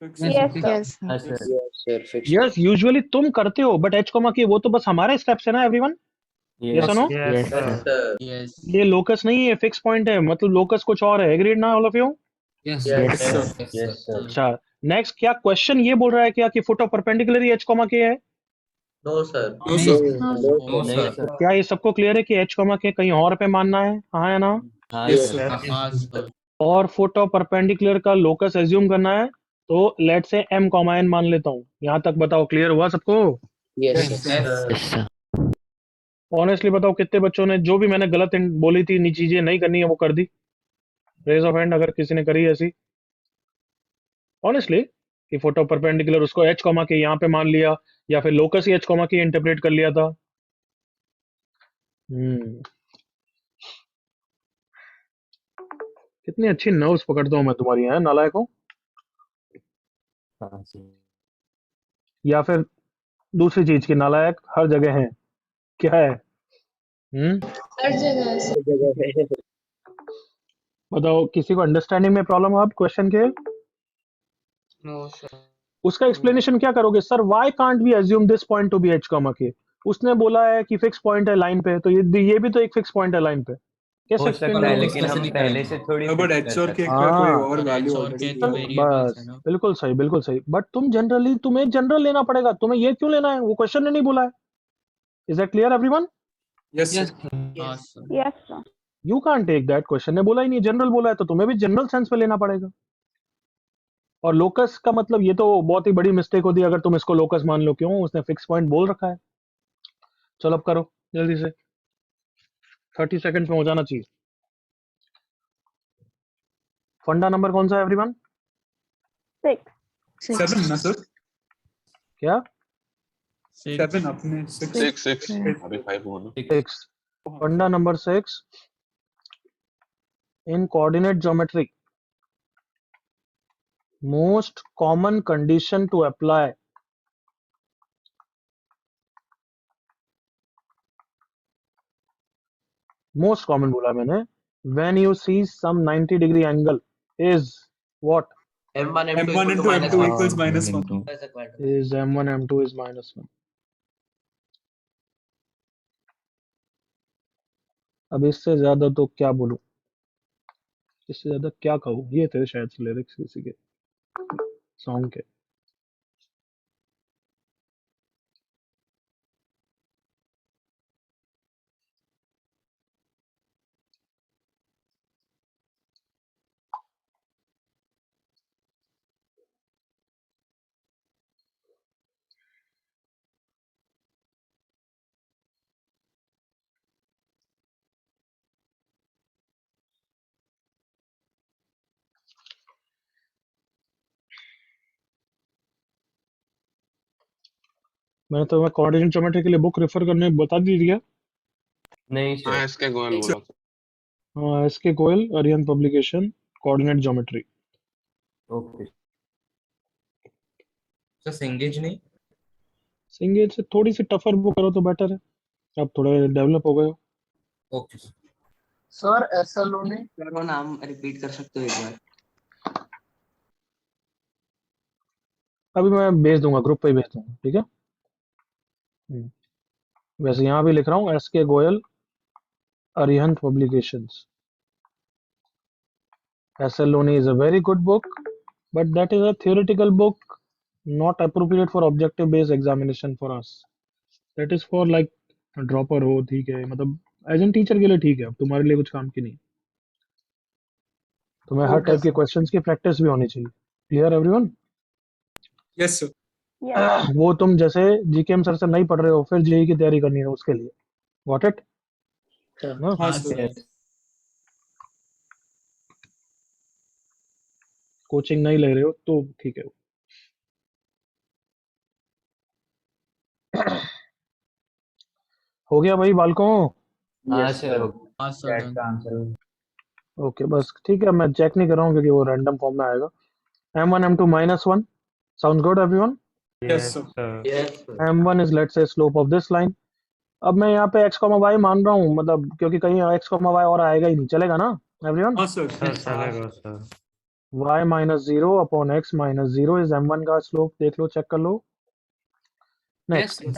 Yes, sir. Yes, sir. Yes, sir. Yes sir fix yes usually तुम करते हो बट एच कॉमा की वो तो बस हमारे स्टेप्स है ना एवरीवन। Yes. सुनो Yes, Yes, sir. sir. Sir yes ये लोकस नहीं है, फिक्स पॉइंट है। मतलब लोकस कुछ और है। एग्रीड ना all of you? Yes Yes, sir. sir. Yes, sir. अच्छा नेक्स्ट, क्या क्वेश्चन ये बोल रहा है क्या कि foot of perpendicular H comma के है? नो सर नो नहीं सर। हाँ, नो नहीं, सर। sir. क्या ये सबको क्लियर है कि एच कॉमा के कहीं और पे मानना है? हाँ या ना? हाँ, Yes, sir. sir. हाँ सर। और फुट ऑफ परपेंडिकुलर का लोकस एज्यूम करना है तो लेट से एम कॉमा एन मान लेता हूँ। यहाँ तक बताओ क्लियर हुआ सबको? Yes yes sir sir. Honestly बताओ कितने बच्चों ने जो भी मैंने गलत बोली थी नी चीजें नहीं करनी है वो कर दी? रेज ऑफ हैंड अगर किसी ने करी है ऐसी ऑनेस्टली कि फोटो परपेंडिकुलर उसको एच कॉमा के यहाँ पे मान लिया या फिर लोकस ही एच कॉमा के इंटरप्रेट कर लिया था। कितनी अच्छी नर्व्स पकड़ता हूँ मैं तुम्हारी, है नालायकों। हाँ, sir. या फिर दूसरी चीज की नालायक हर जगह है। क्या है? हर जगह से। बताओ किसी को अंडरस्टैंडिंग में प्रॉब्लम है आप क्वेश्चन के? नो सर उसका एक्सप्लेनेशन क्या करोगे? Sir why can't we assume this point to be h comma k? उसने बोला है कि फिक्स पॉइंट है लाइन पे तो ये भी तो एक फिक्स पॉइंट है लाइन पे। कैसे हो एक्सप्लेन सकता है करोगे? लेकिन कैसे हम नहीं पहले करेंगे? से थोड़ी बट fix एच कर और सकते के हैं. का कोई हाँ और वैल्यू और ऑलरेडी के दिया तो हुआ है। वेरिएबल्स है बस ना। बिल्कुल सही बट तुम जनरली तुम्हें जनरल लेना पड़ेगा। तुम्हें ये क्यों लेना है? वो क्वेश्चन ने नहीं बोला है। Is that clear everyone? Yes yes sir. हाँ sir. Yes, sir. You can't take that. Question ने बोला ही नहीं, जनरल बोला है तो तुम्हें भी जनरल सेंस में लेना पड़ेगा। और लोकस का मतलब ये तो बहुत ही बड़ी मिस्टेक होती है अगर तुम इसको लोकस मान लो। क्यों? उसने फिक्स पॉइंट बोल रखा है। चलो अब करो जल्दी से, 30 सेकंड्स में हो जाना चाहिए। फंडा नंबर कौन सा है एवरीवन? 6. 7 ना सर? क्या? 7 अपने 6 6 अभी 5 हुआ ना। 6। फंडा number 6 in coordinate geometry, most common condition to apply most common बोला मैंने, when you see some 90-degree angle is what? M1 M2 M1 equal to into minus M2 1 equals -1. as a quadrant. Is m1 m2 is -1। अब इससे ज्यादा तो क्या बोलूं, इससे ज्यादा क्या कहूं? ये थे शायद लिरिक्स किसी के सॉन्ग के। मैंने तो मैं कोऑर्डिनेट ज्योमेट्री के लिए बुक रेफर करने बता दी दिया। नहीं हाँ सर. इसके गोयल बोला था। हाँ SK Goyal, Arihant publication, coordinate geometry. Okay. Sir सिंगेज नहीं। सिंगेज से थोड़ी सी टफर बुक करो तो बेटर है। अब थोड़े डेवलप हो गए हो। Okay sir. सर एसएलओ ने करो नाम रिपीट कर सकते हो एक बार? अभी मैं भेज दूंगा, ग्रुप पे ही भेज दूंगा, ठीक है। वैसे यहाँ भी लिख रहा हूँ SK Goyal, Arihant publications. S L Loney is a very good book, but that is a theoretical book, not appropriate for objective based examination for us. That is for like dropper हो, ठीक है, मतलब एज एन टीचर के लिए ठीक है, अब तुम्हारे लिए कुछ काम की नहीं। तुम्हें हर Okay, टाइप के sir. क्वेश्चंस की प्रैक्टिस भी होनी चाहिए। Clear everyone? Yes, sir. Yes. वो तुम जैसे जीकेएम सर से नहीं पढ़ रहे हो, फिर जेई की तैयारी करनी है उसके लिए, गॉट इट ना? हाँ, sir. कोचिंग नहीं ले रहे हो तो ठीक है। हो गया भाई बालकों? हाँ सर हाँ सर चैट का आंसर ओके बस ठीक है, मैं चेक नहीं कर रहा हूँ क्योंकि वो रैंडम फॉर्म में आएगा। m1 m2 -1 sounds good everyone? Yes, sir. Yes, sir. m1 is let's say slope of this line। अब मैं यहाँ पे x, y मान रहा हूँ, मतलब क्योंकि कहीं x, y और आएगा ही नहीं, चलेगा ना एवरीवन? हाँ, sir. सर चलेगा sir. y -0 upon x -0 is m1 का स्लोप, देख लो, चेक कर लो। Next Yes.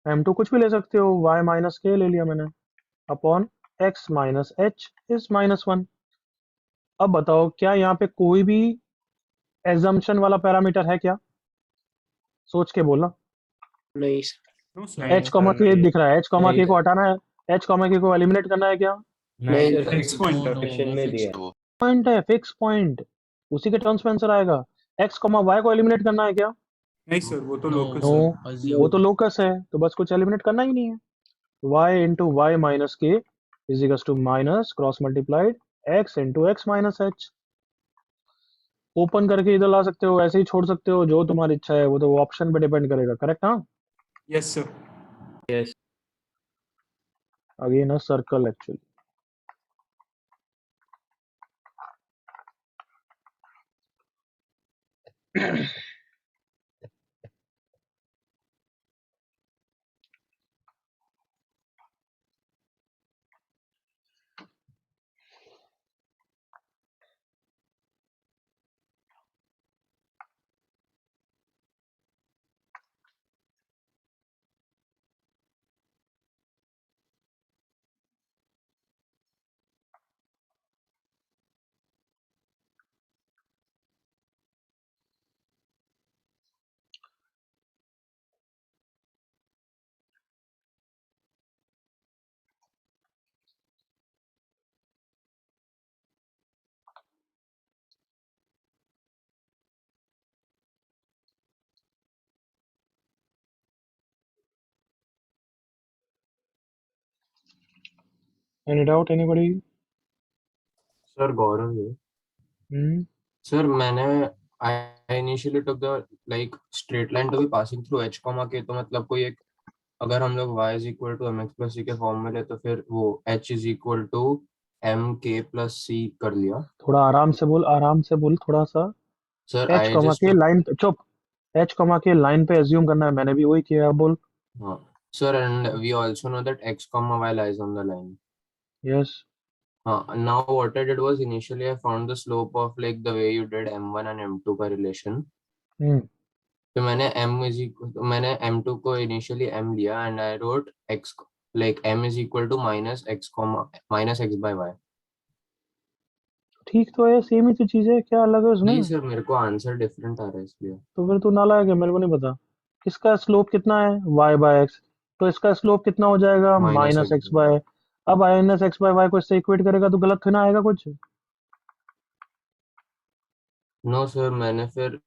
m2 कुछ भी ले सकते हो, y माइनस k ले लिया मैंने, upon x minus h is -1। अब बताओ क्या यहाँ पे कोई भी एजम्पशन वाला पैरामीटर है क्या? सोच के बोलना। नहीं, sir. No, sir. h, k दिख रहा है, h, k को हटाना है, h, k को एलिमिनेट करना है क्या? नहीं, No, sir. Fixed pointer. no, no, fixed. Point है, फिक्स पॉइंट, उसी के टर्म्स में आंसर आएगा। x, y को एलिमिनेट करना है क्या? नहीं, sir. वो तो No, locus नो, है. assume. वो तो लोकस है, तो बस कुछ एलिमिनेट करना ही नहीं है। y into Y minus K is equal to minus cross multiplied x into X minus H. Open करके इधर ला सकते हो, ऐसे ही छोड़ सकते हो, जो तुम्हारी इच्छा है, वो तो ऑप्शन पे डिपेंड करेगा। करेक्ट? हाँ, Yes, sir. Again a circle actually. Any doubt anybody? Sir Gaurav है हम्म, सर। मैंने I initially took the like straight line to be passing through h comma k, तो मतलब कोई एक, अगर हम लोग y is equal to mx plus c के फॉर्म में ले तो फिर वो h is equal to mk plus c कर लिया। थोड़ा आराम से बोल, आराम से बोल थोड़ा सा। सर h, I just के took लाइन पे चुप, h, के लाइन पे एज्यूम करना है, मैंने भी वही किया। अब बोल। हाँ sir, and we also know that x comma y lies on the line। Yes. Now what I did was initially I found the slope of like the way you did m1 and m2 का relation। हम्म, तो मैंने m2 को इनिशियली m लिया and I wrote x like m is equal to minus x by y। ठीक तो है, सेम ही तो चीज है, क्या अलग है नहीं उसमें? सर, मेरे को आंसर डिफरेंट आ रहा है इसलिए। तो फिर तू नालायक है, मेरे को नहीं पता। इसका स्लोप कितना है? y बाय एक्स, तो इसका स्लोप कितना हो जाएगा? Minus minus x X by. अब माइनस एक्स बाय वाई को इससे इक्वेट करेगा तो गलत थोड़ा ना आएगा कुछ। नो सर, मैंने फिर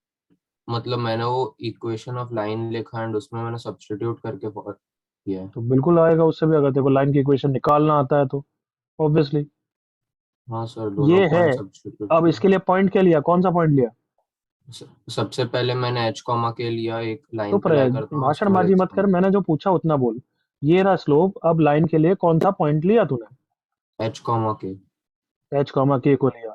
मतलब मैंने वो इक्वेशन ऑफ लाइन लिखा एंड उसमें मैंने सब्स्टिट्यूट करके किया है। तो बिल्कुल आएगा उससे भी, अगर तेरे को लाइन की इक्वेशन निकालना आता है तो ऑब्वियसली। हाँ सर, दोनों ये है। पॉइंट सब्स्टिट्यूट अब किया। इसके लिए पॉइंट क्या लिया, कौन सा पॉइंट लिया? सबसे पहले मैंने h कॉमा के लिया, एक लाइन चुप पे लाई रहे, करता हूँ, उसके बाद भाषणबाजी x मत कर, मैंने जो पूछा उतना बोल। ये रहा स्लोप, अब लाइन के लिए कौन सा पॉइंट लिया तूने? h कॉमा के एच, के को लिया,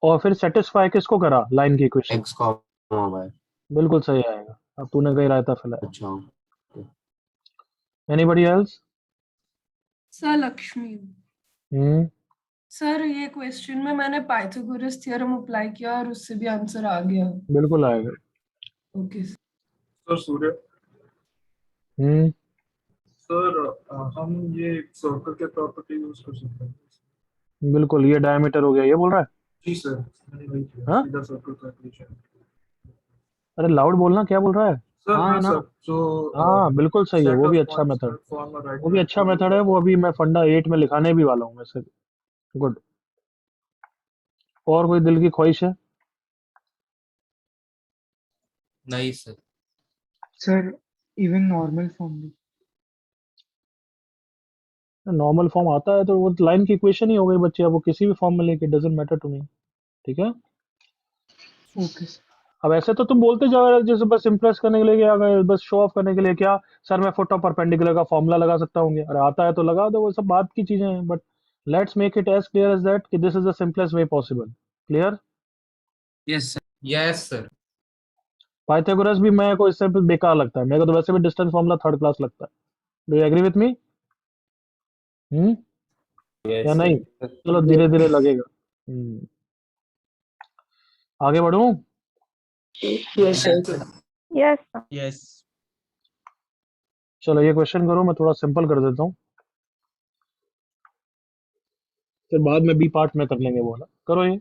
और फिर सेटिस्फाई किसको करा? लाइन की इक्वेशन। x comma y। बिल्कुल सही आएगा। अब तूने कहीं रायता फैलाया। अच्छा एनीबॉडी एल्स? सर लक्ष्मी, हम्म, सर ये क्वेश्चन में मैंने पाइथागोरस थ्योरम अप्लाई किया और उससे भी आंसर आ गया। बिल्कुल आएगा। ओके सर सूर्य, हम्म, सर हम ये सर्कल के प्रॉपर्टी यूज कर सकते हैं। बिल्कुल। ये डायमीटर हो गया, ये बोल रहा है? जी सर, मैंने वही किया, हाँ, सीधा सर्कल का इक्वेशन। अरे लाउड बोलना, क्या बोल रहा है? सर हाँ हाँ है ना? सर, जो हाँ बिल्कुल सही है, सेट वो भी ऑफ अच्छा points method, that form a right वो भी अच्छा मेथड है, वो अभी मैं फंडा 8 में लिखाने भी वाला हूँ वैसे। गुड। और कोई दिल की ख्वाहिश है? नहीं sir. Sir even normal form भी नॉर्मल फॉर्म आता है तो वो लाइन की इक्वेशन ही हो गई बच्चे, अब वो किसी भी फॉर्म में लेके, डजंट मैटर टू मी। ठीक है, ओके सर। अब ऐसे तो तुम बोलते जाओ यार, जैसे बस इम्प्रेस करने के लिए, क्या अगर बस शो ऑफ करने के लिए, क्या सर मैं फुट ऑफ परपेंडिकुलर का फॉर्मूला लगा सकता हूँ? अरे आता है तो लगा दो, वो सब बात की चीजें हैं, but let's make it as clear as that कि this is the simplest way possible. Clear? Yes sir. Yes sir. Pythagoras भी मेरे को इससे बेकार लगता है, मेरे को तो वैसे भी डिस्टेंस फॉर्मूला थर्ड क्लास लगता है। Do you agree with me? या नहीं? चलो धीरे धीरे लगेगा। आगे बढ़ूं? Yes, sir. Yes. Yes. चलो ये क्वेश्चन करो, मैं थोड़ा सिंपल कर देता हूँ, फिर बाद में बी पार्ट में कर लेंगे वो वाला। करो ये।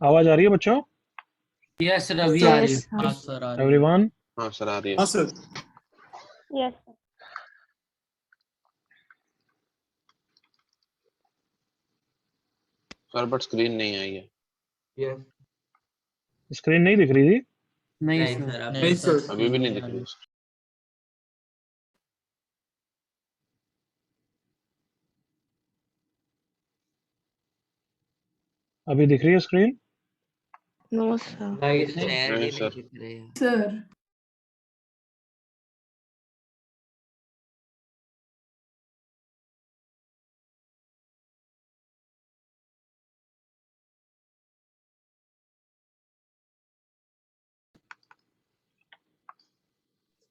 आवाज आ रही है बच्चों? यस सर, अभी आ रही है। हाँ सर, आ रही है। एवरीवन? हाँ सर, आ रही है। हाँ sir. Yes. Sir but screen नहीं आई है। Yes. स्क्रीन नहीं दिख रही थी? नहीं नहीं सर सर नहीं नहीं सर सर अभी भी नहीं दिख रही। अभी दिख रही है स्क्रीन? नो सर नहीं सर नहीं नहीं सर। दिख रहे हैं। Sir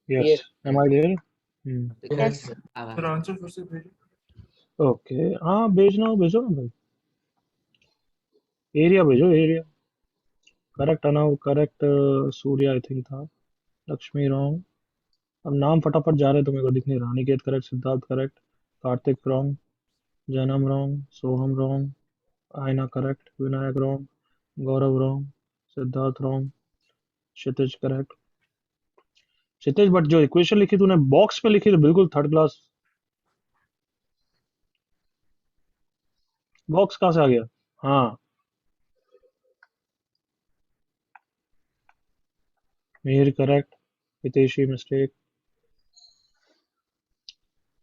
yes, am I there? Yes sir sir answer फिर से भेजो। ओके, हाँ भेजना हो भेजो ना भाई, एरिया भेजो, area. Correct Anav, correct Surya I think था, लक्ष्मी रॉन्ग। अब नाम फटाफट जा रहे तो मेरे को दिख नहीं रहा। Aniket correct, Siddharth correct, Kartik wrong, जन्म रॉन्ग, सोहम रॉन्ग, आयना correct, Vinayak wrong, Gaurav wrong, Siddharth wrong, Kshitij correct. Kshitij but जो इक्वेशन लिखी तूने बॉक्स में लिखी तो बिल्कुल थर्ड क्लास। बॉक्स कहाँ से आ गया? हाँ, मिहिर करेक्ट, हितेशी मिस्टेक,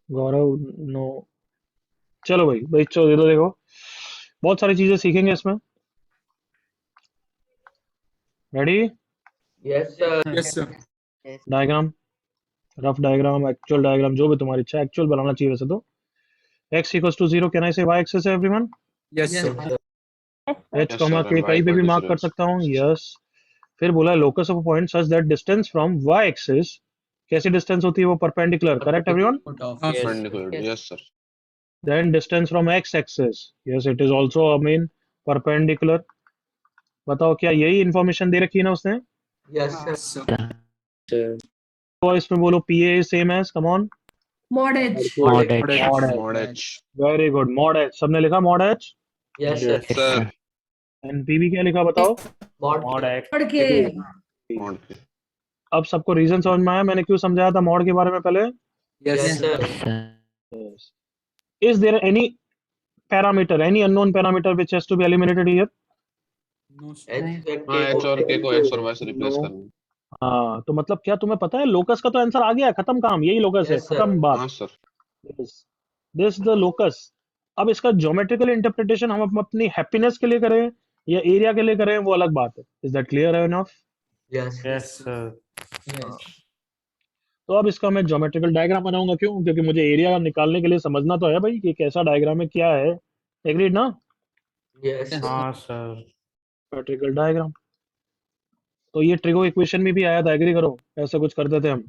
गौरव नो। चलो भाई भाई चलो, ये तो देखो बहुत सारी चीजें सीखेंगे इसमें। Ready? Yes sir yes sir diagram, rough diagram, actual diagram, जो भी तुम्हारी इच्छा है, एक्चुअल बनाना चाहिए वैसे तो। x equals to 0, can I say y axis है everyone? Yes sir h yes comma sir k and Y कहीं पे इक्वल भी टू मार्क 0। कर सकता हूँ, यस। फिर बोला locus of point such that distance from y axis, कैसी डिस्टेंस होती है वो? Perpendicular, correct everyone? हाँ sir perpendicular, yes sir. Then distance from x axis, yes it is also I mean perpendicular. बताओ क्या यही इंफॉर्मेशन दे रखी है ना उसने? यस सर सर तो इसमें बोलो pa same as, come on. mod h mod mod h, H. Very good, mod h, सबने लिखा mod h। Yes yes sir sir. And pb क्या लिखा बताओ? मॉड mod k मॉड के। अब सबको रीजन समझ में आया मैंने क्यों समझाया था मॉड के बारे में पहले? Yes yes sir sir Is there any parameter, any unknown parameter which has to be eliminated here? No H हाँ एच और के को एक्स और वाई से रिप्लेस No. करना। हाँ, तो मतलब क्या तुम्हें पता है लोकस का तो आंसर आ गया, खत्म काम, यही लोकस है, Yes, sir. खत्म बात। हाँ सर। This the locus. अब इसका ज्योमेट्रिकल इंटरप्रिटेशन हम अपनी हैप्पीनेस के लिए करें या एरिया के लिए करें वो अलग बात है। Is that clear enough? Yes Yes, sir. तो अब इसका मैं ज्योमेट्रिकल डायग्राम बनाऊंगा, क्यों? क्योंकि मुझे एरिया निकालने के लिए समझना तो है भाई कि कैसा डायग्राम है, क्या है। एग्रीड ना? यस हाँ sir. Geometrical diagram. तो ये ट्रिगो इक्वेशन में भी आया था, एग्री करो? ऐसा कुछ करते थे हम,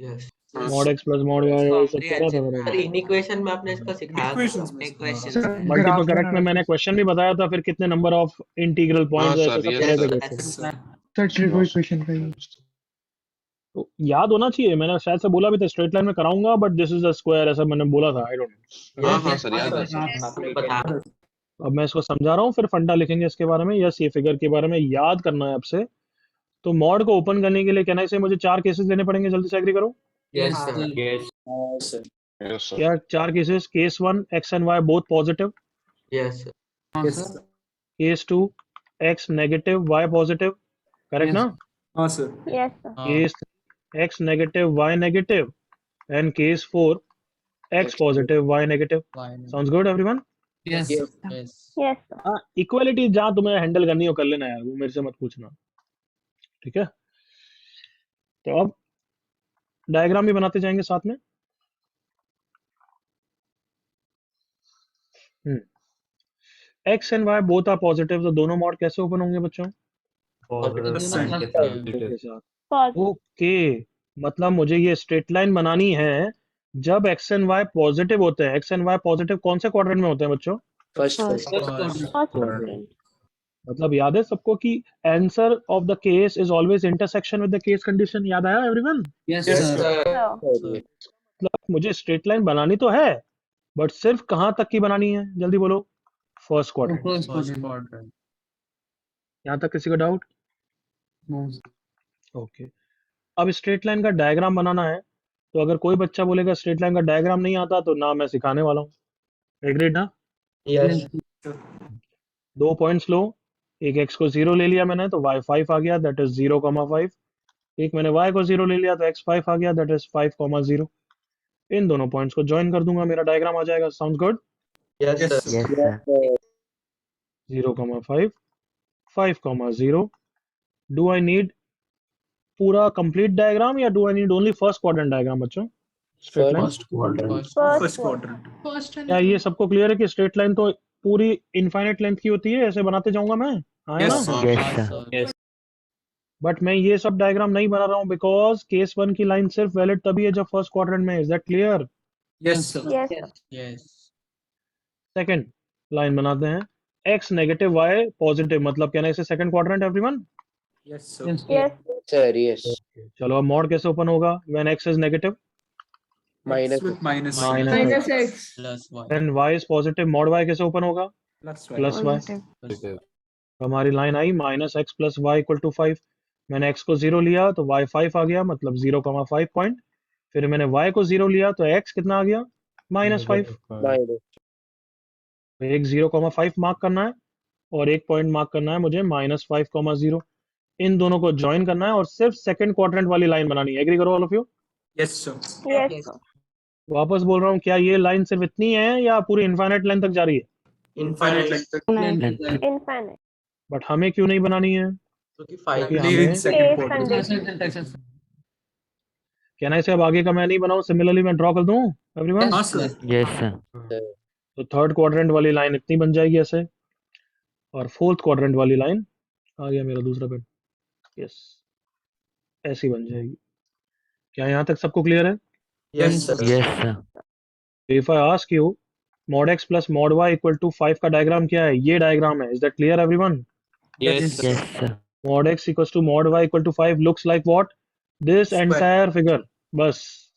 yes mod X plus mod Y, ये सब करा था सर मैंने। इन इक्वेशन में आपने इसको सिखाया Equations में इक्वेशन मल्टीपल करेक्ट में मैंने क्वेश्चन भी बताया था, फिर कितने नंबर ऑफ इंटीग्रल हाँ पॉइंट्स, ऐसे सर, सब यस करे थे sir. Question. Sir trigo equation का ही तो याद होना चाहिए, मैंने शायद से बोला भी था स्ट्रेट लाइन में कराऊंगा but this is a square, ऐसा मैंने बोला था, आई डोंट नो। हाँ हाँ सर, याद है सर। आपने बताया अब मैं इसको समझा रहा हूँ, फिर फंडा लिखेंगे इसके बारे में। यस, ये फिगर के बारे में याद करना है आपसे। तो मॉड को ओपन करने के लिए कहना से मुझे 4 केसेस लेने पड़ेंगे, जल्दी से एग्री करो। Yes sir yes sir. क्या 4 cases? Case 1 X and Y both positive, yes yes case 2 X negative Y positive, correct ना? हाँ sir Yes, sir. Case X negative Y negative, and case 4 X positive Y negative. Sounds good everyone? yes Yes, sir. हाँ, इक्वालिटी जहां तुम्हें हैंडल करनी हो कर लेना यार, वो मेरे से मत पूछना, ठीक है? तो अब डायग्राम भी बनाते जाएंगे साथ में। X and Y both are positive, तो दोनों मॉड कैसे ओपन होंगे बच्चों? Positive sign के के साथ. साथ। Positive. ओके, मतलब मुझे ये स्ट्रेट लाइन बनानी है जब एक्स एंड वाई पॉजिटिव होते हैं। एक्स एंड वाई पॉजिटिव कौन से क्वाड्रेंट में होते हैं बच्चों? First First quadrant. मतलब याद है सबको कि answer of the case is always intersection with the case condition. याद आया everyone? yes yes sir sir So, मतलब मुझे स्ट्रेट लाइन बनानी तो है बट सिर्फ कहां तक की बनानी है? जल्दी बोलो। First quadrant. first quadrant यहाँ तक किसी का डाउट? no ओके, अब स्ट्रेट लाइन का डायग्राम बनाना है तो अगर कोई बच्चा बोलेगा स्ट्रेट लाइन का डायग्राम नहीं आता तो ना मैं सिखाने वाला हूँ। एग्रीड ना? यस 2 पॉइंट्स लो, एक x को 0 ले लिया मैंने तो y 5 आ गया, दैट इज 0,5। एक मैंने y को 0 ले लिया तो x 5 आ गया, दैट इज 5,0। इन दोनों पॉइंट्स को ज्वाइन कर दूंगा, मेरा डायग्राम आ जाएगा। Sound good? Yes Yes, sir sir. 0,5 5,0। Do I need पूरा कंप्लीट डायग्राम या do I need only first quadrant diagram बच्चों? Straight line first quadrant First one. First क्या and ये सबको क्लियर है कि स्ट्रेट लाइन तो पूरी इनफाइनाइट लेंथ की होती है? ऐसे बनाते जाऊंगा मैं, हाँ Yes, ना? sir. Yes, Yes. बट मैं ये सब डायग्राम नहीं बना रहा हूँ बिकॉज केस 1 की लाइन सिर्फ वैलिड तभी है जब फर्स्ट क्वाड्रेंट में। Is that clear? Yes, sir. Yes, sir. Yes. Second line बनाते हैं, x नेगेटिव y पॉजिटिव, मतलब क्या ना इसे second quadrant everyone? Yes, sir. Yes, sir yes चलो अब मॉड कैसे ओपन होगा? When x is negative minus With minus Minus x. plus y when y is positive mod y कैसे ओपन होगा? plus y plus y। positive. हमारी लाइन आई minus X plus Y equal to 5। मैंने x को 0 लिया तो y 5 आ गया, मतलब 0,5 पॉइंट। फिर मैंने y को 0 लिया तो x कितना आ गया? -5। माइनस तो एक 0,5 मार्क करना है और एक पॉइंट मार्क करना है मुझे -5,0। इन दोनों को ज्वाइन करना है और सिर्फ सेकंड क्वाड्रेंट वाली लाइन बनानी है। एग्री करो all of you? Yes, sir. Yes, sir. वापस बोल रहा हूँ, क्या ये लाइन सिर्फ इतनी है या पूरी इनफाइनाइट लेंथ तक जा रही है? Infinite length तक Infinite. बट हमें क्यों नहीं बनानी है? क्योंकि क्योंकि clear in हमें second Case quadrant. condition. क्या ना इसे अब आगे का मैं नहीं बनाऊं, सिमिलरली मैं ड्रॉ कर दूं एवरीवन? हाँ, sir. Yes, sir. तो थर्ड क्वाड्रेंट वाली लाइन इतनी बन जाएगी ऐसे, और फोर्थ क्वाड्रेंट वाली लाइन आ गया मेरा दूसरा पेन, यस ऐसी बन जाएगी। क्या यहाँ तक सबको क्लियर है? Yes, sir. Yes, sir. If I ask you mod x plus mod y equal to 5 का डायग्राम क्या है? ये डायग्राम है। Is that clear everyone? Yes, sir. Yes, sir. mod x equals to mod y equal to 5 looks like what? This Square. Entire figure. बस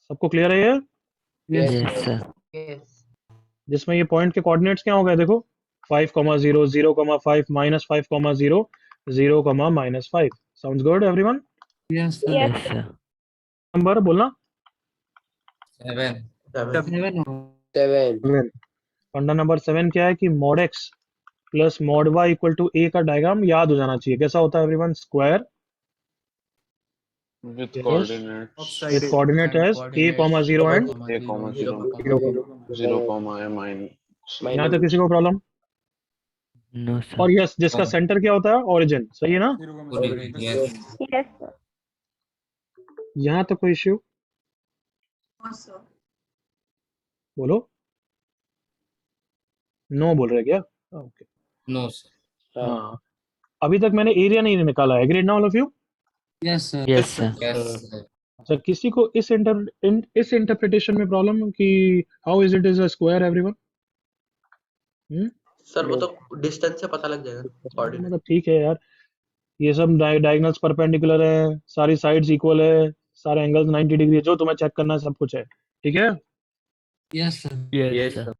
सबको क्लियर है ये? Yes, sir. जिसमें ये पॉइंट के कोऑर्डिनेट्स क्या हो गए देखो, 5,0 0,5 -5,0 0,-5। Sounds good everyone? Yes, Yes, sir. Number बोलना। 7. 7 फंडा नंबर 7 क्या है कि mod x plus mod y equal to a का डायग्राम याद हो जाना चाहिए। कैसा होता है everyone? Square with Yes. coordinates with coordinate as a, 0 and a, 0, 0, a minus. यहाँ तक किसी को प्रॉब्लम? No, sir. और यस जिसका सेंटर क्या होता है? ओरिजिन। सही है ना? Yes. Yes, sir. यहाँ तक कोई इश्यू? बोलो। नो बोल रहे क्या? Okay No, sir. हाँ, अभी तक मैंने एरिया नहीं निकाला है। एग्रीड ना all of you? Yes, sir. Yes, sir. Sir किसी को इस इंटरप्रिटेशन में प्रॉब्लम कि how is it is a square everyone? Sir वो तो डिस्टेंस से पता लग जाएगा कोऑर्डिनेट मतलब ठीक है यार, ये सब डायगोनल्स परपेंडिकुलर है, सारी साइड्स इक्वल है, सारे एंगल्स 90 डिग्री है, जो तुम्हें चेक करना है सब कुछ है। ठीक है? Yes, sir. Yes, sir.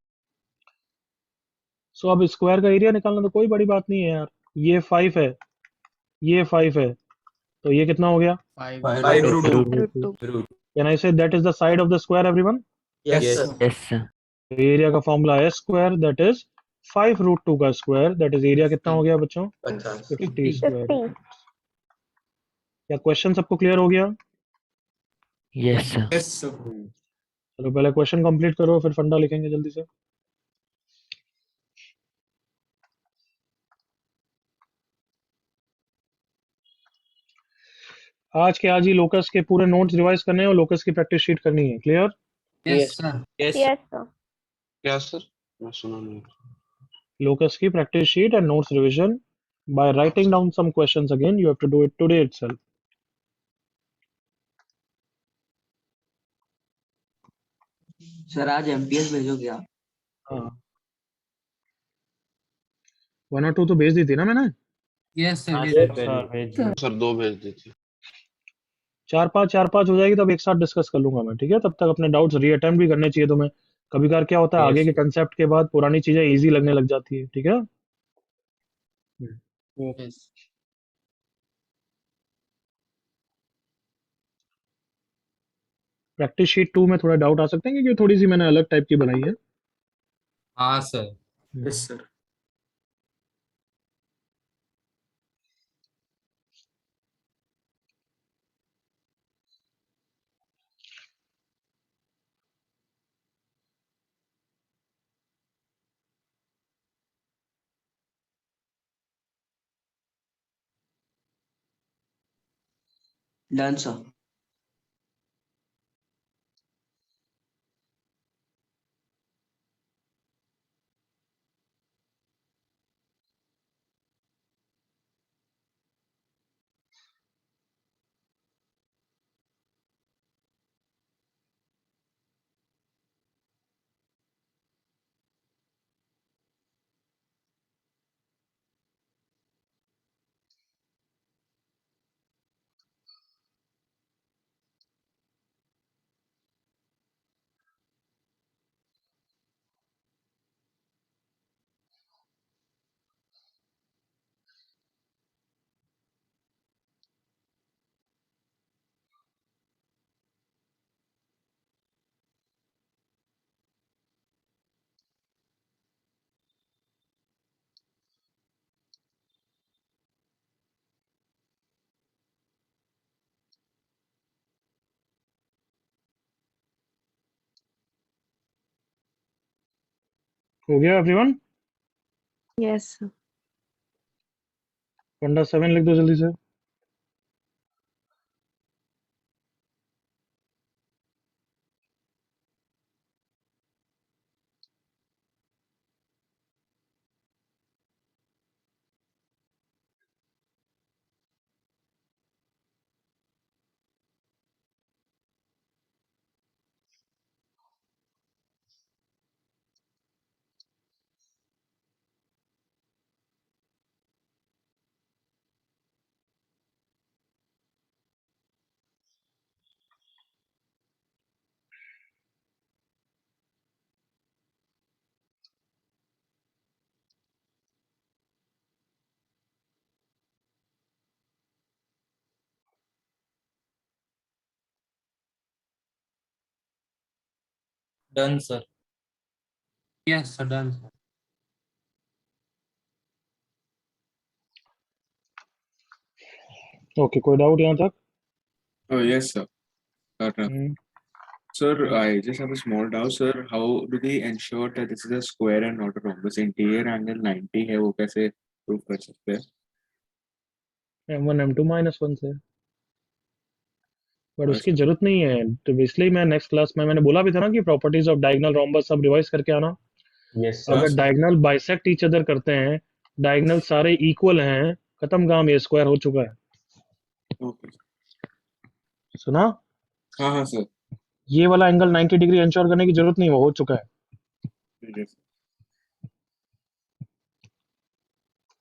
सो अब स्क्वायर का एरिया निकालना तो कोई बड़ी बात नहीं है यार। ये 5 है, ये 5 है, तो ये कितना हो गया? 5 root 2. Root 2. Can I say that is the side of the square everyone? Yes, Yes. sir. Yes, sir. Area का फॉर्मूला है स्क्वायर, दैट इज 5 रूट 2 का स्क्वायर, दैट इज एरिया कितना हो गया बच्चों? 50 स्क्वायर। 50. क्या क्वेश्चन सबको क्लियर हो गया? Yes, sir. Yes, sir. चलो पहले क्वेश्चन कंप्लीट करो, फिर फंडा लिखेंगे जल्दी से। आज के आज ही लोकस के पूरे नोट्स रिवाइज करने हैं और लोकस की प्रैक्टिस शीट करनी है। Clear? Yes, sir. Yes, sir. क्या सर? मैं सुना नहीं। Locus की practice sheet and notes revision by writing down some questions again. You have to do it today itself. Sir आज एमपीएस भेजोगे आप? हाँ 1 और 2 तो भेज दी थी ना मैंने। Yes, sir. सर 2 भेज दी थी। 4-5 हो जाएगी तब एक साथ डिस्कस कर लूंगा मैं। ठीक है? तब तक अपने डाउट्स रीअटेम्प्ट भी करने चाहिए तुम्हें। कभी कभार क्या होता है आगे के कंसेप्ट के बाद पुरानी चीजें इजी लगने लग जाती है। ठीक है? Yes. प्रैक्टिस शीट 2 में थोड़ा डाउट आ सकते हैं क्योंकि थोड़ी सी मैंने अलग टाइप की बनाई है। हाँ sir. Yes sir. Done, sir. हो गया एवरीवन? Yes, sir. फंडा 7 लिख दो जल्दी से। Done sir. Yes sir done sir. Okay, कोई डाउट यहाँ तक? Oh, yes, sir. Sir, I just have a small doubt, sir. How do they ensure that this is a square and not a rhombus? Interior angle 90 है, वो कैसे prove कर सकते हैं? M1 M2 -1 से, बट उसकी जरूरत नहीं है, तो इसलिए मैं नेक्स्ट क्लास में मैंने बोला भी था ना कि प्रॉपर्टीज ऑफ डायगोनल रोम्बस सब रिवाइज करके आना। यस अगर डायगोनल बाइसेक्ट ईच अदर करते हैं, डायगोनल सारे इक्वल हैं, खत्म काम, ये स्क्वायर हो चुका है। Okay. सुना? हाँ सर। ये वाला एंगल 90 डिग्री इंश्योर करने की जरूरत नहीं, वो हो चुका है। Yes.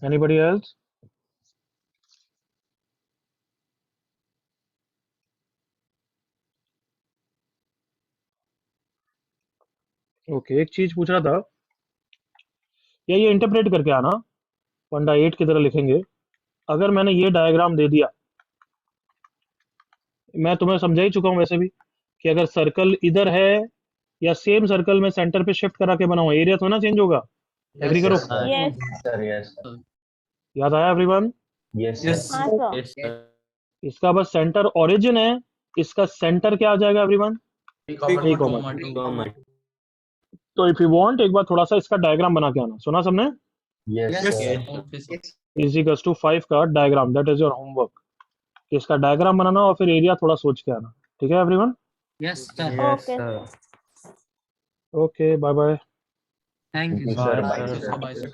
Anybody else? ओके, एक चीज पूछ रहा था, ये इंटरप्रेट करके आना, फंडा 8 की तरह लिखेंगे। अगर मैंने ये डायग्राम दे दिया, मैं तुम्हें समझा ही चुका हूं वैसे भी, कि अगर सर्कल इधर है या सेम सर्कल में सेंटर पे शिफ्ट करा के बनाऊं, एरिया तो ना चेंज होगा। एग्री करो? Yes. Sir yes sir. याद आया एवरीवन? यस हाँ सर. Yes sir. इसका बस सेंटर ओरिजिन है, इसका सेंटर क्या आ जाएगा एवरीवन? 3 कॉमा। तो इफ यू वांट, एक बार थोड़ा सा इसका डायग्राम बना के आना। सुना सबने? Yes sir. इज टू 5 का diagram, that is your homework. इसका डायग्राम बनाना और फिर एरिया थोड़ा सोच के आना। ठीक है everyone? Yes sir. Okay, sir. Okay, bye bye. Thank you sir. Sir.